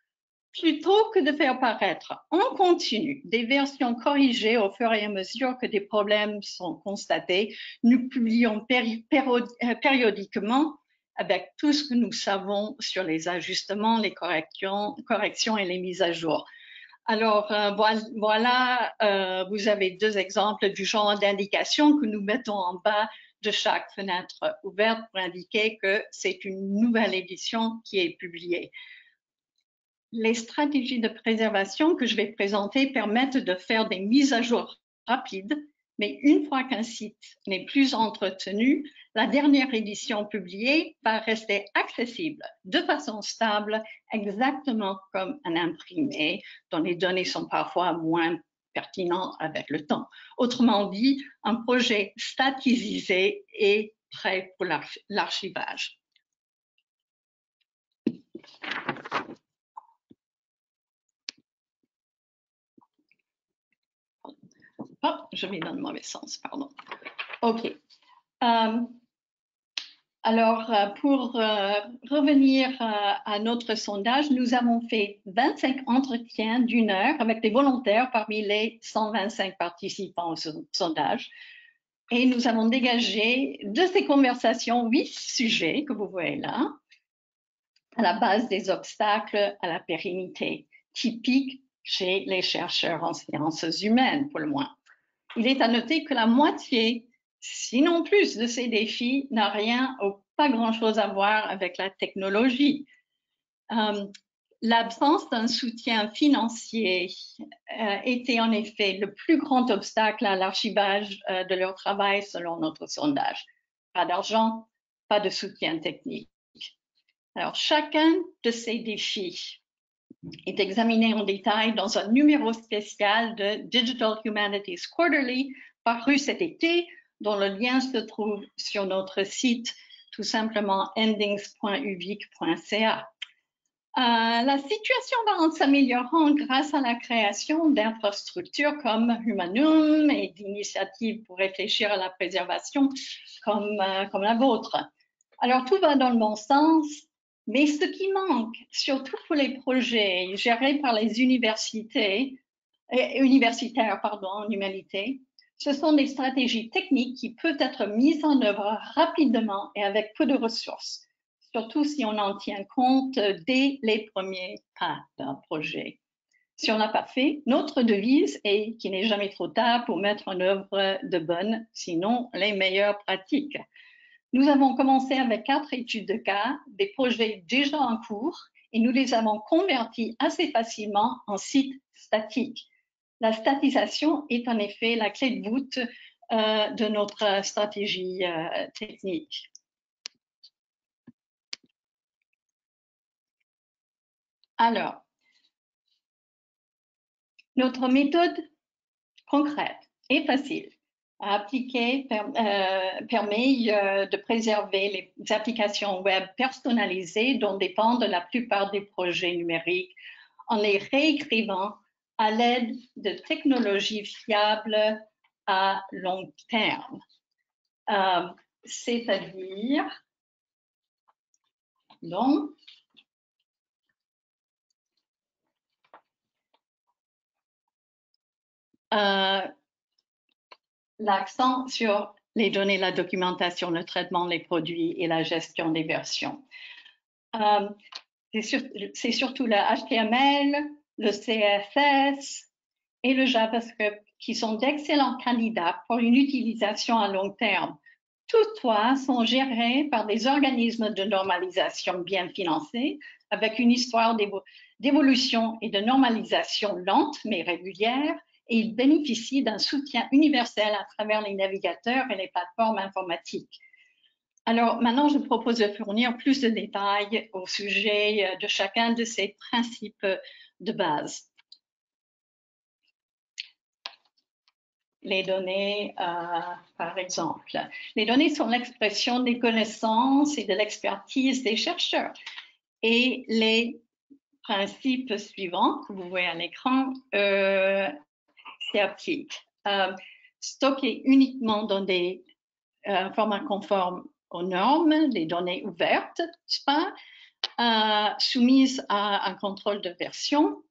Plutôt que de faire paraître en continu des versions corrigées au fur et à mesure que des problèmes sont constatés, nous publions périodiquement avec tout ce que nous savons sur les ajustements, les corrections et les mises à jour. Alors, voilà, vous avez deux exemples du genre d'indication que nous mettons en bas de chaque fenêtre ouverte pour indiquer que c'est une nouvelle édition qui est publiée. Les stratégies de préservation que je vais présenter permettent de faire des mises à jour rapides, mais une fois qu'un site n'est plus entretenu, la dernière édition publiée va rester accessible de façon stable, exactement comme un imprimé, dont les données sont parfois moins pertinentes avec le temps. Autrement dit, un projet statisé est prêt pour l'archivage. Oh, je vais dans le mauvais sens, pardon. OK. Alors, pour revenir à notre sondage, nous avons fait 25 entretiens d'1 heure avec des volontaires parmi les 125 participants au sondage. Et nous avons dégagé de ces conversations 8 sujets que vous voyez là, à la base des obstacles à la pérennité, typiques chez les chercheurs en sciences humaines, pour le moins. Il est à noter que la moitié, sinon plus, de ces défis n'a rien ou pas grand-chose à voir avec la technologie. L'absence d'un soutien financier était en effet le plus grand obstacle à l'archivage de leur travail selon notre sondage. Pas d'argent, pas de soutien technique. Alors, chacun de ces défis est examiné en détail dans un numéro spécial de Digital Humanities Quarterly paru cet été, dont le lien se trouve sur notre site, tout simplement endings.ubique.ca. La situation va en s'améliorant grâce à la création d'infrastructures comme Humanum et d'initiatives pour réfléchir à la préservation comme la vôtre. Alors, tout va dans le bon sens, Mais ce qui manque, surtout pour les projets gérés par les universitaires en humanité, ce sont des stratégies techniques qui peuvent être mises en œuvre rapidement et avec peu de ressources, surtout si on en tient compte dès les premiers pas d'un projet. Si on n'a pas fait, notre devise est qu'il n'est jamais trop tard pour mettre en œuvre de bonnes, sinon les meilleures pratiques. Nous avons commencé avec 4 études de cas, des projets déjà en cours, et nous les avons convertis assez facilement en sites statiques. La statisation est en effet la clé de voûte de notre stratégie technique. Alors, notre méthode concrète et facile à appliquer permet de préserver les applications web personnalisées dont dépendent la plupart des projets numériques en les réécrivant à l'aide de technologies fiables à long terme. C'est-à-dire, donc, l'accent sur les données, la documentation, le traitement des produits et la gestion des versions. C'est surtout le HTML, le CSS et le JavaScript qui sont d'excellents candidats pour une utilisation à long terme. Toutefois, sont gérés par des organismes de normalisation bien financés, avec une histoire d'évolution et de normalisation lente mais régulière, et ils bénéficient d'un soutien universel à travers les navigateurs et les plateformes informatiques. Alors maintenant, je propose de fournir plus de détails au sujet de chacun de ces principes de base. Les données, par exemple. Les données sont l'expression des connaissances et de l'expertise des chercheurs. Et les principes suivants que vous voyez à l'écran s'y appliquent. Stocker uniquement dans des formats conformes aux normes, des données ouvertes, soumises à un contrôle de version.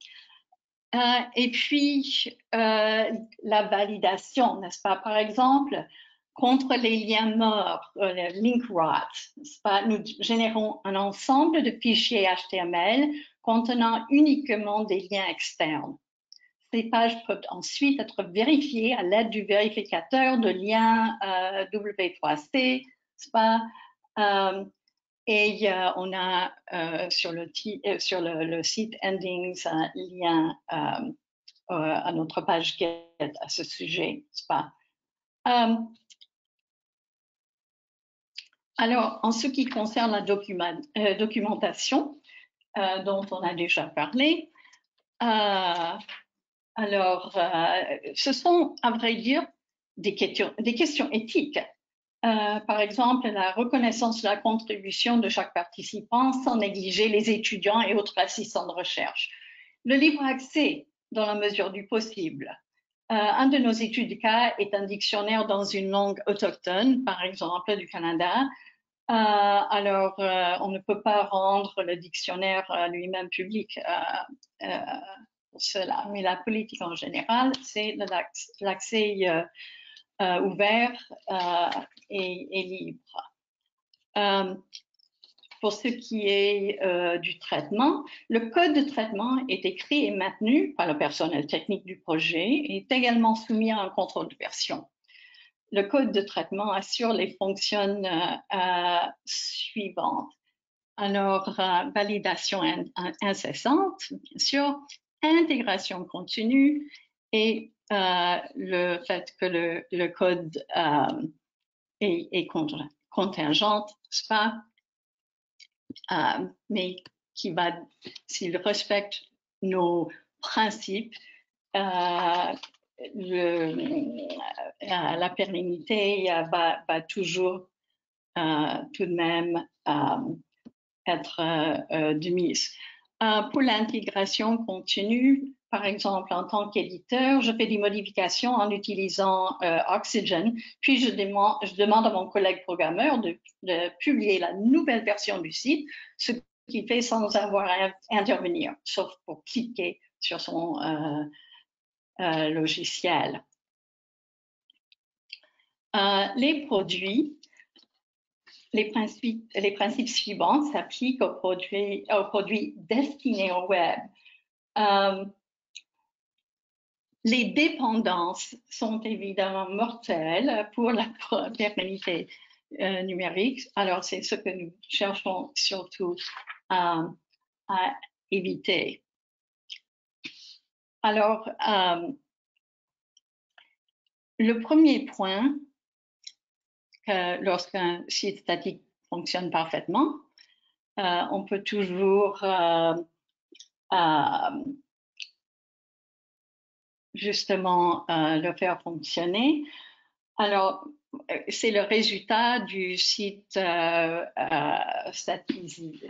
Et puis, la validation, n'est-ce pas? Par exemple, contre les liens morts, le link rot, n'est-ce pas? Nous générons un ensemble de fichiers HTML contenant uniquement des liens externes. Ces pages peuvent ensuite être vérifiées à l'aide du vérificateur de liens W3C, n'est-ce pas? Et on a sur le site Endings un lien à notre page Get à ce sujet, n'est-ce pas? Alors, en ce qui concerne la documentation dont on a déjà parlé, ce sont, à vrai dire, des questions éthiques. Par exemple, la reconnaissance de la contribution de chaque participant sans négliger les étudiants et autres assistants de recherche. Le libre accès dans la mesure du possible. Un de nos études de cas est un dictionnaire dans une langue autochtone, par exemple du Canada. On ne peut pas rendre le dictionnaire lui-même public pour cela, mais la politique en général, c'est l'accès ouvert et libre. Pour ce qui est du traitement, le code de traitement est écrit et maintenu par le personnel technique du projet et est également soumis à un contrôle de version. Le code de traitement assure les fonctions suivantes. Alors, validation incessante, bien sûr, intégration continue et le fait que le code est contingent, n'est-ce pas? Mais s'il respecte nos principes, la pérennité va toujours tout de même être de mise. Pour l'intégration continue, par exemple, en tant qu'éditeur, je fais des modifications en utilisant Oxygen, puis je demande à mon collègue programmeur de publier la nouvelle version du site, ce qu'il fait sans avoir à intervenir, sauf pour cliquer sur son logiciel. Les produits, les principes suivants s'appliquent aux produits destinés au web. Les dépendances sont évidemment mortelles pour la pérennité numérique. Alors, c'est ce que nous cherchons surtout à éviter. Alors, le premier point, lorsqu'un site statique fonctionne parfaitement, on peut toujours justement le faire fonctionner. Alors, c'est le résultat du site statisé,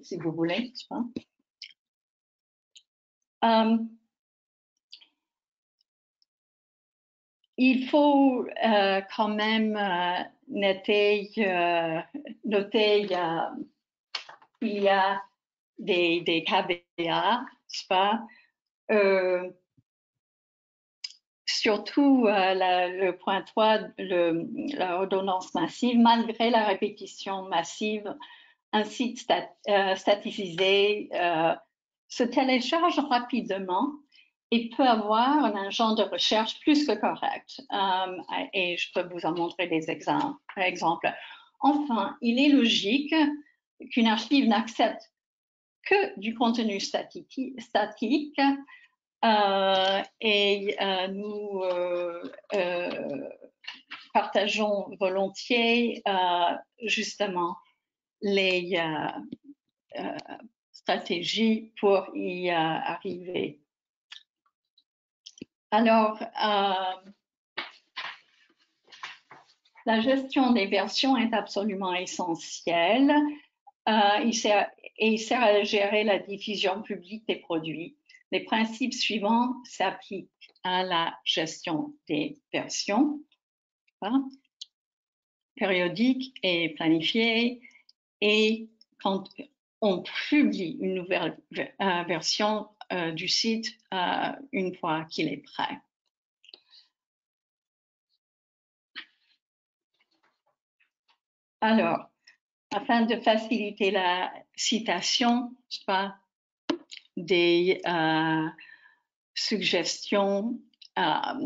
si vous voulez, n'est-ce pas? Il faut quand même noter qu'il y a des caveats, n'est-ce pas? Surtout le point 3, la redondance massive, malgré la répétition massive, un site statisé se télécharge rapidement et peut avoir un engin de recherche plus que correct. Et je peux vous en montrer des exemples. Enfin, il est logique qu'une archive n'accepte que du contenu statique et nous partageons volontiers justement les stratégies pour y arriver. Alors, la gestion des versions est absolument essentielle. Il sert à gérer la diffusion publique des produits. Les principes suivants s'appliquent à la gestion des versions, périodiques et planifiées. Et quand on publie une nouvelle version du site une fois qu'il est prêt. Alors, afin de faciliter la citation, des suggestions à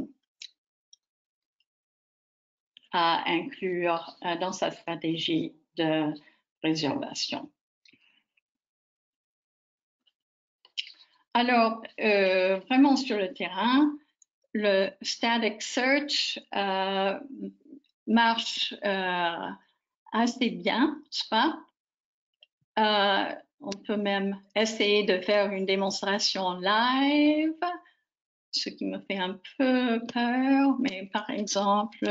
inclure dans sa stratégie de réservation. Alors, vraiment sur le terrain, le static search marche assez bien, n'est-ce pas? On peut même essayer de faire une démonstration live, ce qui me fait un peu peur, mais par exemple,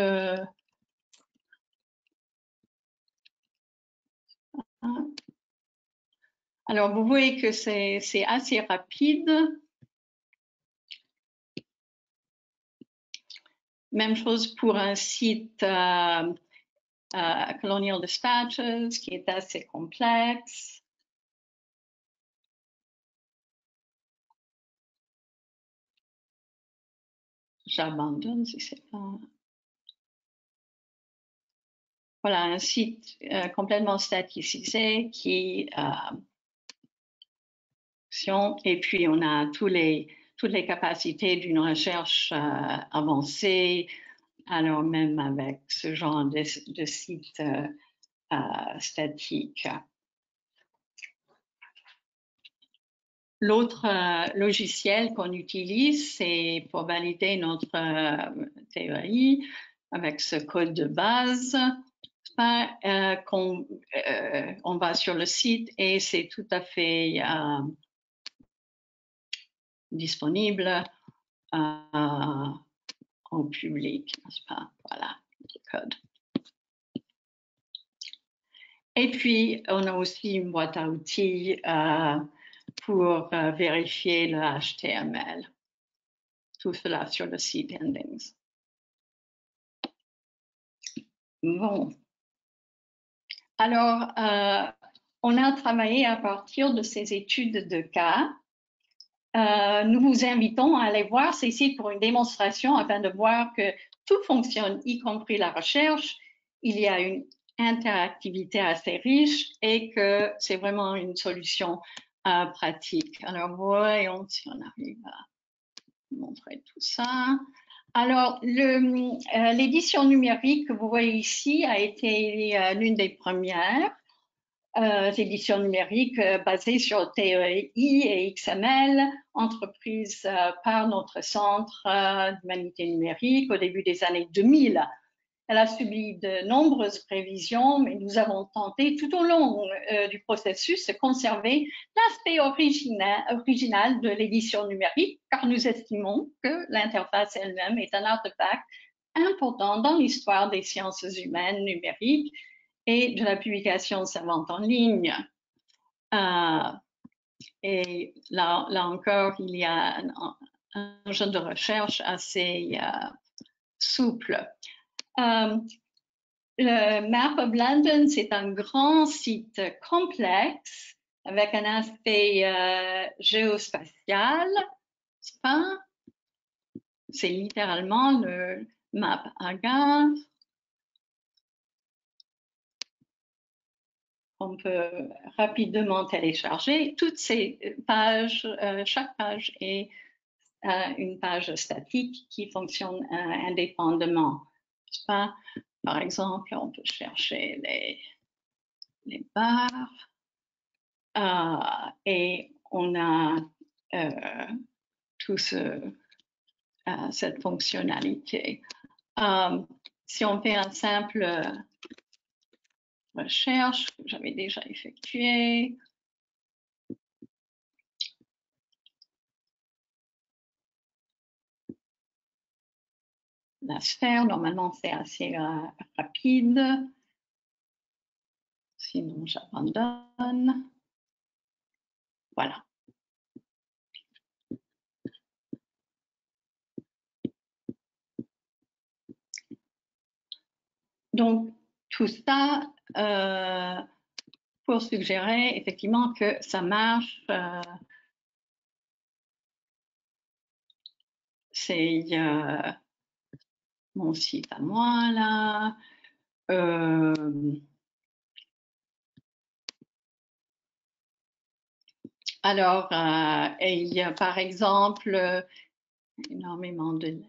alors vous voyez que c'est assez rapide. Même chose pour un site Colonial Dispatches qui est assez complexe. J'abandonne si c'est pas. Voilà, un site complètement statisé qui et puis on a toutes les capacités d'une recherche avancée, alors même avec ce genre de site statique. L'autre logiciel qu'on utilise, c'est pour valider notre théorie avec ce code de base. On va sur le site et c'est tout à fait disponible au public, n'est-ce pas? Voilà, le code. Et puis, on a aussi une boîte à outils pour vérifier le HTML. Tout cela sur le site Endings. Bon. Alors, on a travaillé à partir de ces études de cas. Nous vous invitons à aller voir ces sites pour une démonstration afin de voir que tout fonctionne, y compris la recherche. Il y a une interactivité assez riche et que c'est vraiment une solution pratique. Alors, voyons si on arrive à montrer tout ça. Alors, l'édition numérique que vous voyez ici a été l'une des premières éditions numériques basées sur TEI et XML, entreprise par notre Centre d'humanité numérique au début des années 2000. Elle a subi de nombreuses révisions, mais nous avons tenté tout au long du processus de conserver l'aspect original de l'édition numérique, car nous estimons que l'interface elle-même est un artefact important dans l'histoire des sciences humaines numériques et de la publication savante en ligne. Et là encore, il y a un engin de recherche assez souple. Le Map of London, c'est un grand site complexe avec un aspect géospatial. C'est littéralement le Map Agave. On peut rapidement télécharger toutes ces pages. Chaque page est une page statique qui fonctionne indépendamment. Par exemple, on peut chercher les barres et on a toute cette fonctionnalité. Si on fait un simple recherche que j'avais déjà effectuée, la sphère, normalement, c'est assez rapide. Sinon, j'abandonne. Voilà. Donc, tout ça pour suggérer effectivement que ça marche. C'est mon site à moi, là. Alors, il y a par exemple énormément de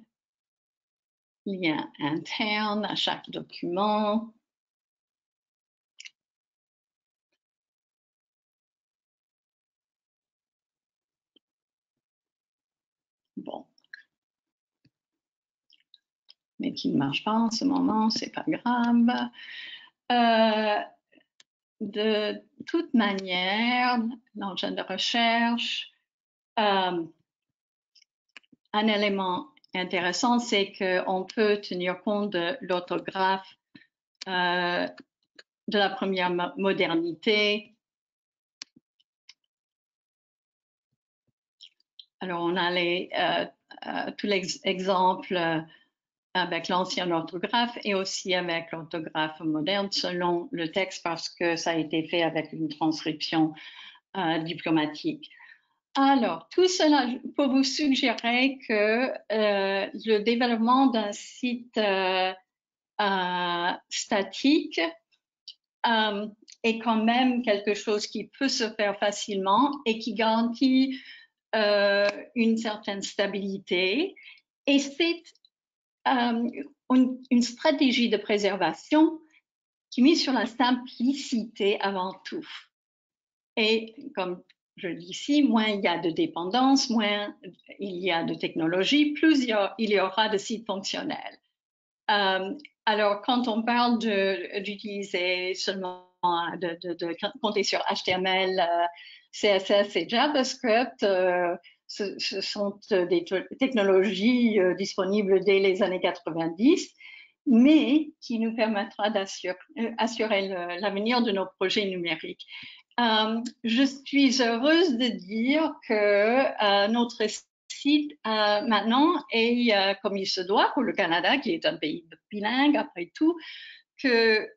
liens internes à chaque document. Bon. Mais qui ne marche pas en ce moment, c'est pas grave. De toute manière, l'engin de recherche, un élément intéressant, c'est qu'on peut tenir compte de l'orthographe de la première modernité. Alors, on a tous les exemples avec l'ancienne orthographe et aussi avec l'orthographe moderne selon le texte parce que ça a été fait avec une transcription diplomatique. Alors, tout cela pour vous suggérer que le développement d'un site statique est quand même quelque chose qui peut se faire facilement et qui garantit une certaine stabilité. Et c'est une stratégie de préservation qui mise sur la simplicité avant tout. Et comme je dis ici, moins il y a de dépendance, moins il y a de technologie, plus il y aura de sites fonctionnels. Alors, quand on parle d'utiliser seulement, de compter sur HTML, CSS et JavaScript, ce sont des technologies disponibles dès les années 90, mais qui nous permettra d'assurer l'avenir de nos projets numériques. Je suis heureuse de dire que notre site maintenant est comme il se doit pour le Canada, qui est un pays bilingue après tout, que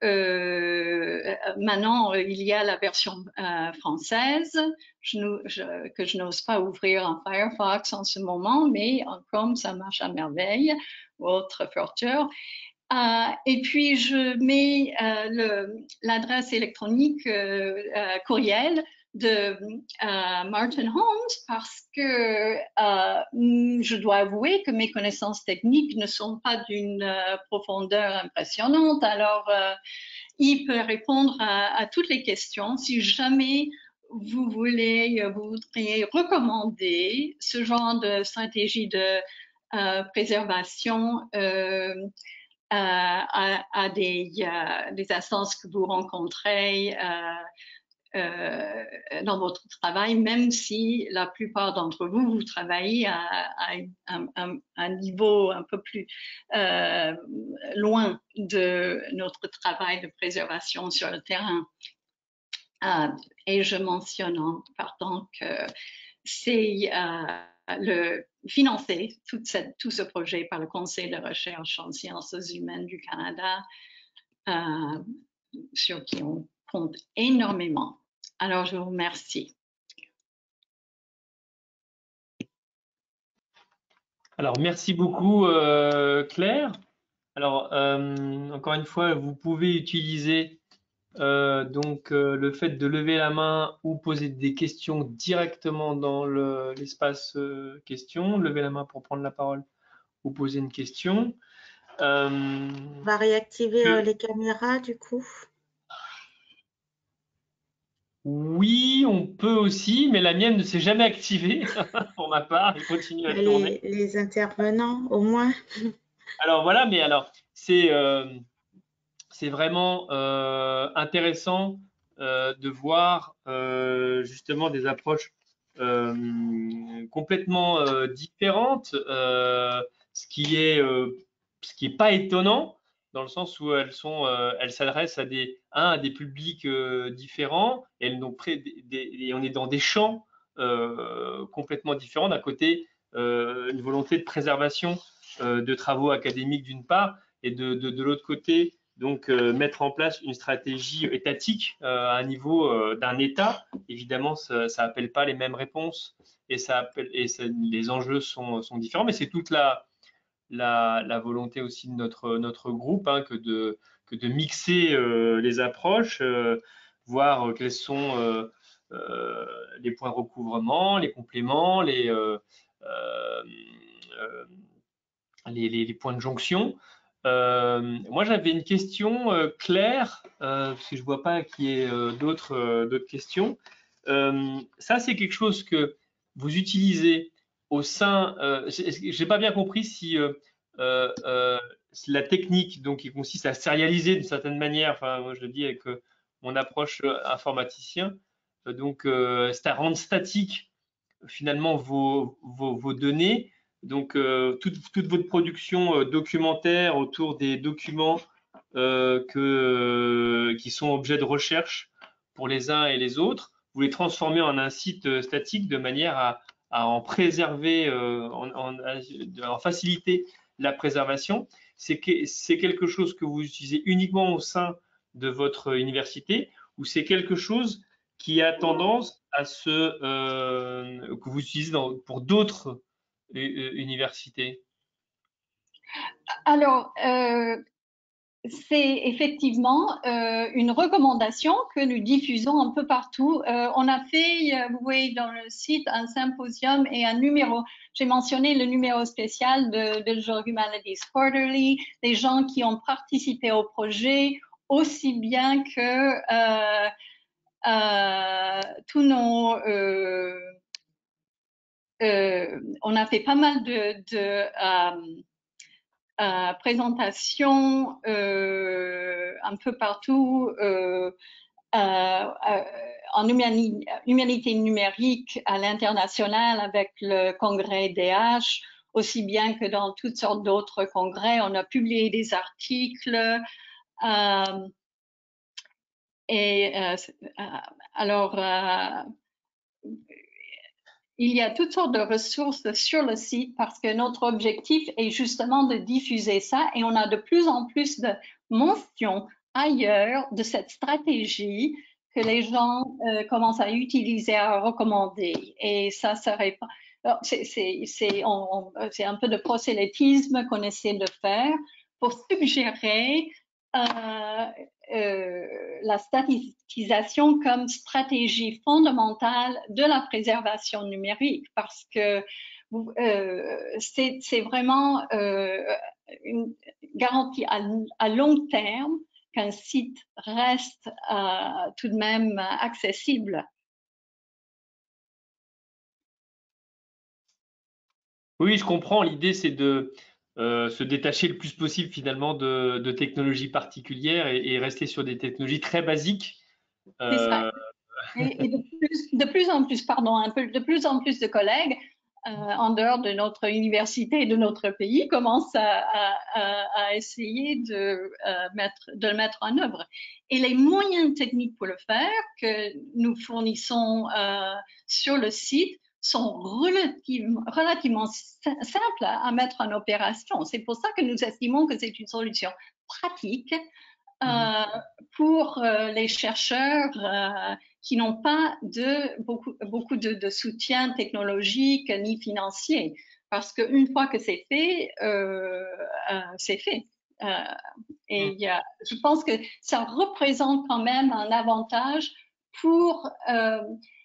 maintenant, il y a la version française que je n'ose pas ouvrir en Firefox en ce moment, mais en Chrome, ça marche à merveille, autre feature. Et puis, je mets l'adresse électronique courriel de Martin Holmes parce que je dois avouer que mes connaissances techniques ne sont pas d'une profondeur impressionnante. Alors, il peut répondre à toutes les questions. Si jamais vous voudriez recommander ce genre de stratégie de préservation à des instances que vous rencontrez dans votre travail, même si la plupart d'entre vous, vous travaillez à un niveau un peu plus loin de notre travail de préservation sur le terrain. Et je mentionne en partant que c'est financer tout ce projet par le Conseil de recherche en sciences humaines du Canada, sur qui on compte énormément. Alors, je vous remercie. Alors, merci beaucoup, Claire. Alors, encore une fois, vous pouvez utiliser le fait de lever la main ou poser des questions directement dans l'espace questions. Lever la main pour prendre la parole ou poser une question. On va réactiver les caméras du coup. Oui, on peut aussi, mais la mienne ne s'est jamais activée pour ma part. Elle continue à tourner. Les intervenants, au moins. Alors voilà, mais alors c'est vraiment intéressant de voir justement des approches complètement différentes, ce qui est pas étonnant dans le sens où elles s'adressent à des publics différents et on est dans des champs complètement différents. D'un côté, une volonté de préservation de travaux académiques d'une part, et de l'autre côté, donc mettre en place une stratégie étatique à un niveau d'un État. Évidemment, ça appelle pas les mêmes réponses et les enjeux sont différents, mais c'est toute la volonté aussi de notre groupe que de mixer les approches, voir quels sont les points de recouvrement, les compléments, les points de jonction. Moi, j'avais une question claire, parce que je ne vois pas qu'il y ait d'autres questions. Ça, c'est quelque chose que vous utilisez au sein. Je n'ai pas bien compris si la technique donc, qui consiste à sérialiser d'une certaine manière, enfin, moi, je le dis avec mon approche informaticien, c'est à rendre statique finalement vos données. Donc, toute votre production documentaire autour des documents qui sont objets de recherche pour les uns et les autres, vous les transformez en un site statique de manière à en préserver, en faciliter la préservation. C'est quelque chose que vous utilisez uniquement au sein de votre université ou c'est quelque chose qui a tendance à que vous utilisez pour d'autres universités? Alors, c'est effectivement une recommandation que nous diffusons un peu partout. On a fait, vous voyez dans le site, un symposium et un numéro. J'ai mentionné le numéro spécial de Genre Humanities Quarterly, des gens qui ont participé au projet, aussi bien que tous nos... on a fait pas mal de présentations un peu partout en humanité numérique à l'international avec le congrès DH, aussi bien que dans toutes sortes d'autres congrès. On a publié des articles. Il y a toutes sortes de ressources sur le site parce que notre objectif est justement de diffuser ça et on a de plus en plus de mention ailleurs de cette stratégie que les gens commencent à utiliser, à recommander. Et ça serait pas... C'est un peu de prosélytisme qu'on essaie de faire pour suggérer la statistisation comme stratégie fondamentale de la préservation numérique, parce que c'est vraiment une garantie à long terme qu'un site reste tout de même accessible. Oui, je comprends. L'idée, c'est de se détacher le plus possible finalement de technologies particulières et rester sur des technologies très basiques. C'est ça. Et de plus en plus, pardon, de plus en plus de collègues en dehors de notre université et de notre pays commencent à essayer de le mettre en œuvre. Et les moyens techniques pour le faire que nous fournissons sur le site sont relativement simples à mettre en opération. C'est pour ça que nous estimons que c'est une solution pratique pour les chercheurs qui n'ont pas beaucoup de soutien technologique ni financier. Parce qu'une fois que c'est fait, c'est fait. Et je pense que ça représente quand même un avantage pour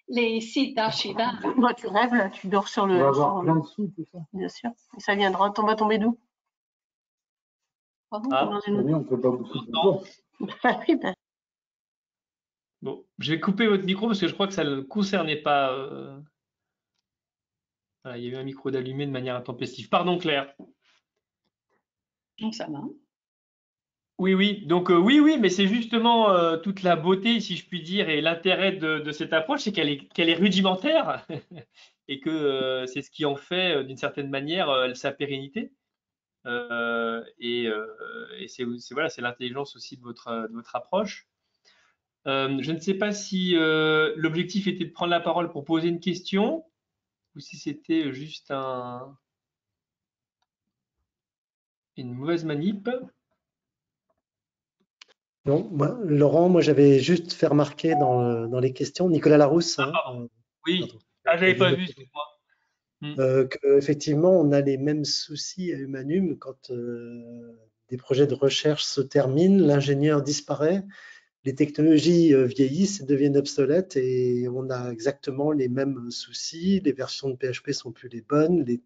les sites d'archivage. Moi, tu rêves, là, tu dors sur le... On va avoir plein de sous, tout ça. Bien sûr. Et ça viendra, on va tomber d'où? Ah. Oui, on ne peut pas beaucoup de temps. Oui, ben. Bon, je vais couper votre micro parce que je crois que ça ne le concernait pas. Voilà, il y a eu un micro d'allumé de manière intempestive. Pardon, Claire. Non, ça va. Oui, oui. Donc, oui, mais c'est justement toute la beauté, si je puis dire, et l'intérêt de cette approche, c'est qu'elle est rudimentaire et que c'est ce qui en fait, d'une certaine manière, sa pérennité. Et c'est l'intelligence aussi de votre approche. Je ne sais pas si l'objectif était de prendre la parole pour poser une question ou si c'était juste une mauvaise manip. Non, Laurent, moi j'avais juste fait remarquer dans les questions, Nicolas Larousse. Oui, j'avais pas vu, excuse-moi. Qu'effectivement, on a les mêmes soucis à Humanum quand des projets de recherche se terminent, l'ingénieur disparaît, les technologies vieillissent et deviennent obsolètes et on a exactement les mêmes soucis. Les versions de PHP sont plus les bonnes, les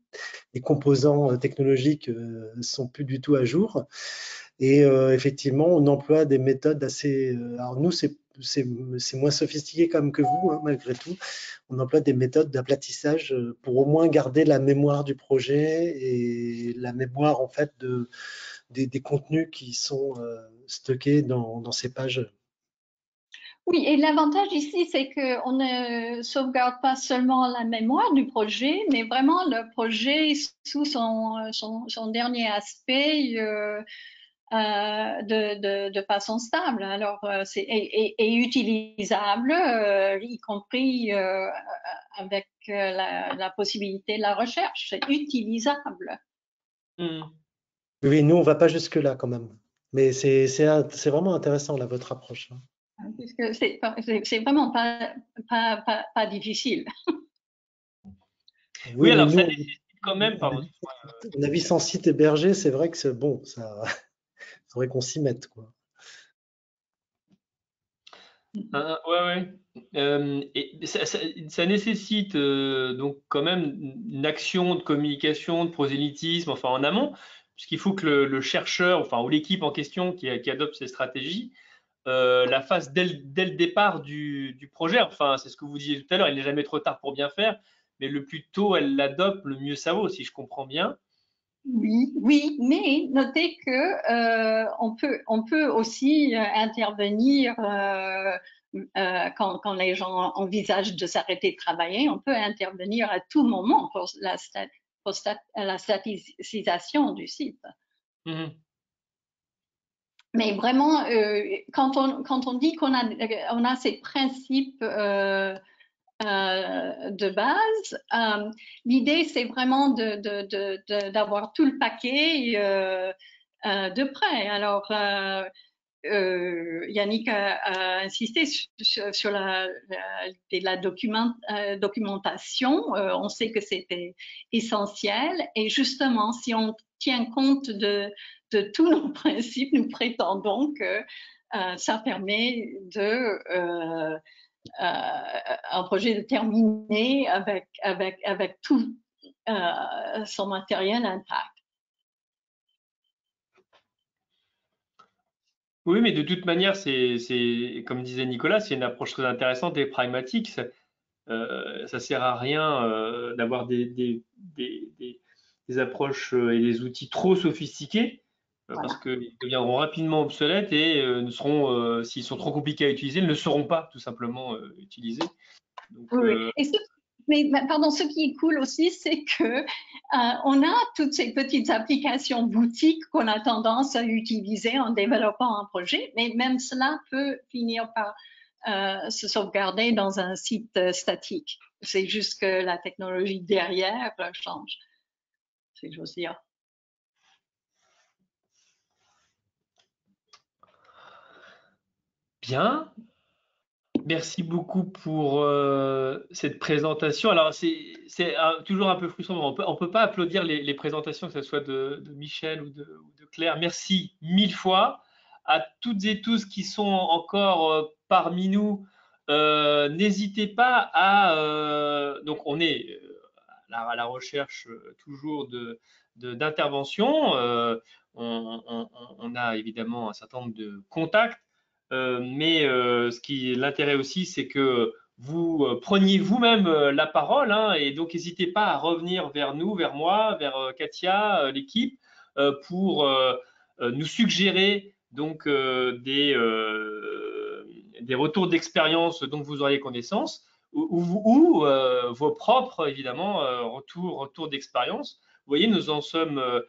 composants technologiques sont plus du tout à jour. Et effectivement, on emploie des méthodes assez... alors nous, c'est moins sophistiqué comme que vous, hein, malgré tout. On emploie des méthodes d'aplatissage pour au moins garder la mémoire du projet et la mémoire en fait des contenus qui sont stockés dans ces pages. Oui, et l'avantage ici, c'est qu'on ne sauvegarde pas seulement la mémoire du projet, mais vraiment le projet sous son dernier aspect de façon stable. Alors, c'est utilisable, y compris avec la possibilité de la recherche. C'est utilisable. Oui, nous, on ne va pas jusque-là quand même. Mais c'est vraiment intéressant, là, votre approche. Puisque c'est vraiment pas difficile. Oui, alors ça nécessite quand même, pardon. On a 800 sites hébergés, c'est vrai que c'est bon, ça faudrait qu'on s'y mette, quoi. Ouais. Et ça nécessite donc quand même une action de communication, de prosélytisme, enfin en amont, puisqu'il faut que le chercheur, enfin ou l'équipe en question qui adopte ces stratégies, la fasse dès le départ du projet. Enfin, c'est ce que vous disiez tout à l'heure, il n'est jamais trop tard pour bien faire, mais le plus tôt elle l'adopte, le mieux ça vaut, si je comprends bien. Oui, mais notez que on peut aussi intervenir quand les gens envisagent de s'arrêter de travailler, on peut intervenir à tout moment pour la statistisation du site. Mais vraiment, quand on dit qu'on a ces principes de base, l'idée c'est vraiment d'avoir tout le paquet de près. Alors, Yannick a insisté sur la documentation. On sait que c'était essentiel. Et justement, si on tient compte de tous nos principes, nous prétendons que ça permet un projet de terminer avec tout son matériel intact. Oui, mais de toute manière, c'est comme disait Nicolas, c'est une approche très intéressante et pragmatique. Ça sert à rien d'avoir des approches et des outils trop sophistiqués parce qu'ils deviendront rapidement obsolètes et ne seront, s'ils sont trop compliqués à utiliser, ils ne seront pas tout simplement utilisés. Donc, oui. Mais pardon, ce qui est cool aussi, c'est que on a toutes ces petites applications boutiques qu'on a tendance à utiliser en développant un projet, mais même cela peut finir par se sauvegarder dans un site statique. C'est juste que la technologie derrière change, si j'ose dire. Bien. Merci beaucoup pour cette présentation. Alors, c'est toujours un peu frustrant. On peut pas applaudir les présentations, que ce soit de Michel ou de Claire. Merci 1000 fois à toutes et tous qui sont encore parmi nous. N'hésitez pas à… donc, on est à la recherche toujours d'interventions. On a évidemment un certain nombre de contacts. Mais l'intérêt aussi, c'est que vous preniez vous-même la parole, hein, et donc n'hésitez pas à revenir vers nous, vers moi, vers Katia, l'équipe, pour nous suggérer donc des retours d'expérience dont vous auriez connaissance ou vos propres évidemment retours d'expérience. Vous voyez, nous en sommes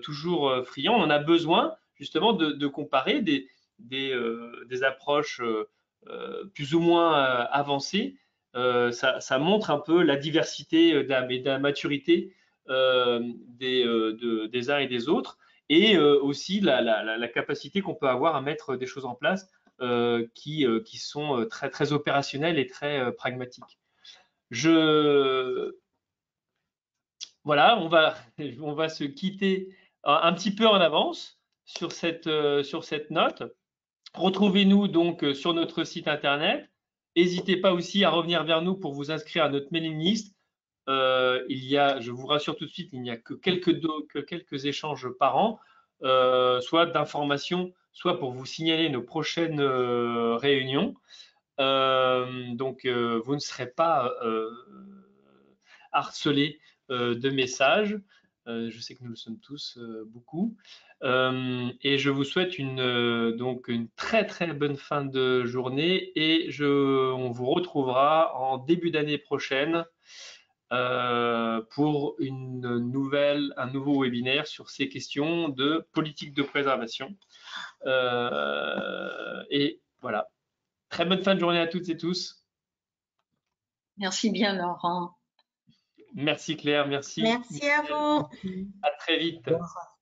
toujours friands. On en a besoin justement de comparer des approches plus ou moins avancées. Ça montre un peu la diversité et la maturité des uns et des autres, et aussi la capacité qu'on peut avoir à mettre des choses en place qui sont très, très opérationnelles et très pragmatiques. Voilà, on va se quitter un petit peu en avance sur cette note. Retrouvez-nous donc sur notre site internet. N'hésitez pas aussi à revenir vers nous pour vous inscrire à notre mailing list. Je vous rassure tout de suite, il n'y a que quelques échanges par an, soit d'informations, soit pour vous signaler nos prochaines réunions. Donc, vous ne serez pas harcelés de messages. Je sais que nous le sommes tous beaucoup. Et je vous souhaite donc une très très bonne fin de journée, et on vous retrouvera en début d'année prochaine pour un nouveau webinaire sur ces questions de politique de préservation. Et voilà. Très bonne fin de journée à toutes et tous. Merci bien, Laurent. Merci Claire, merci. Merci à vous. À très vite. Au revoir.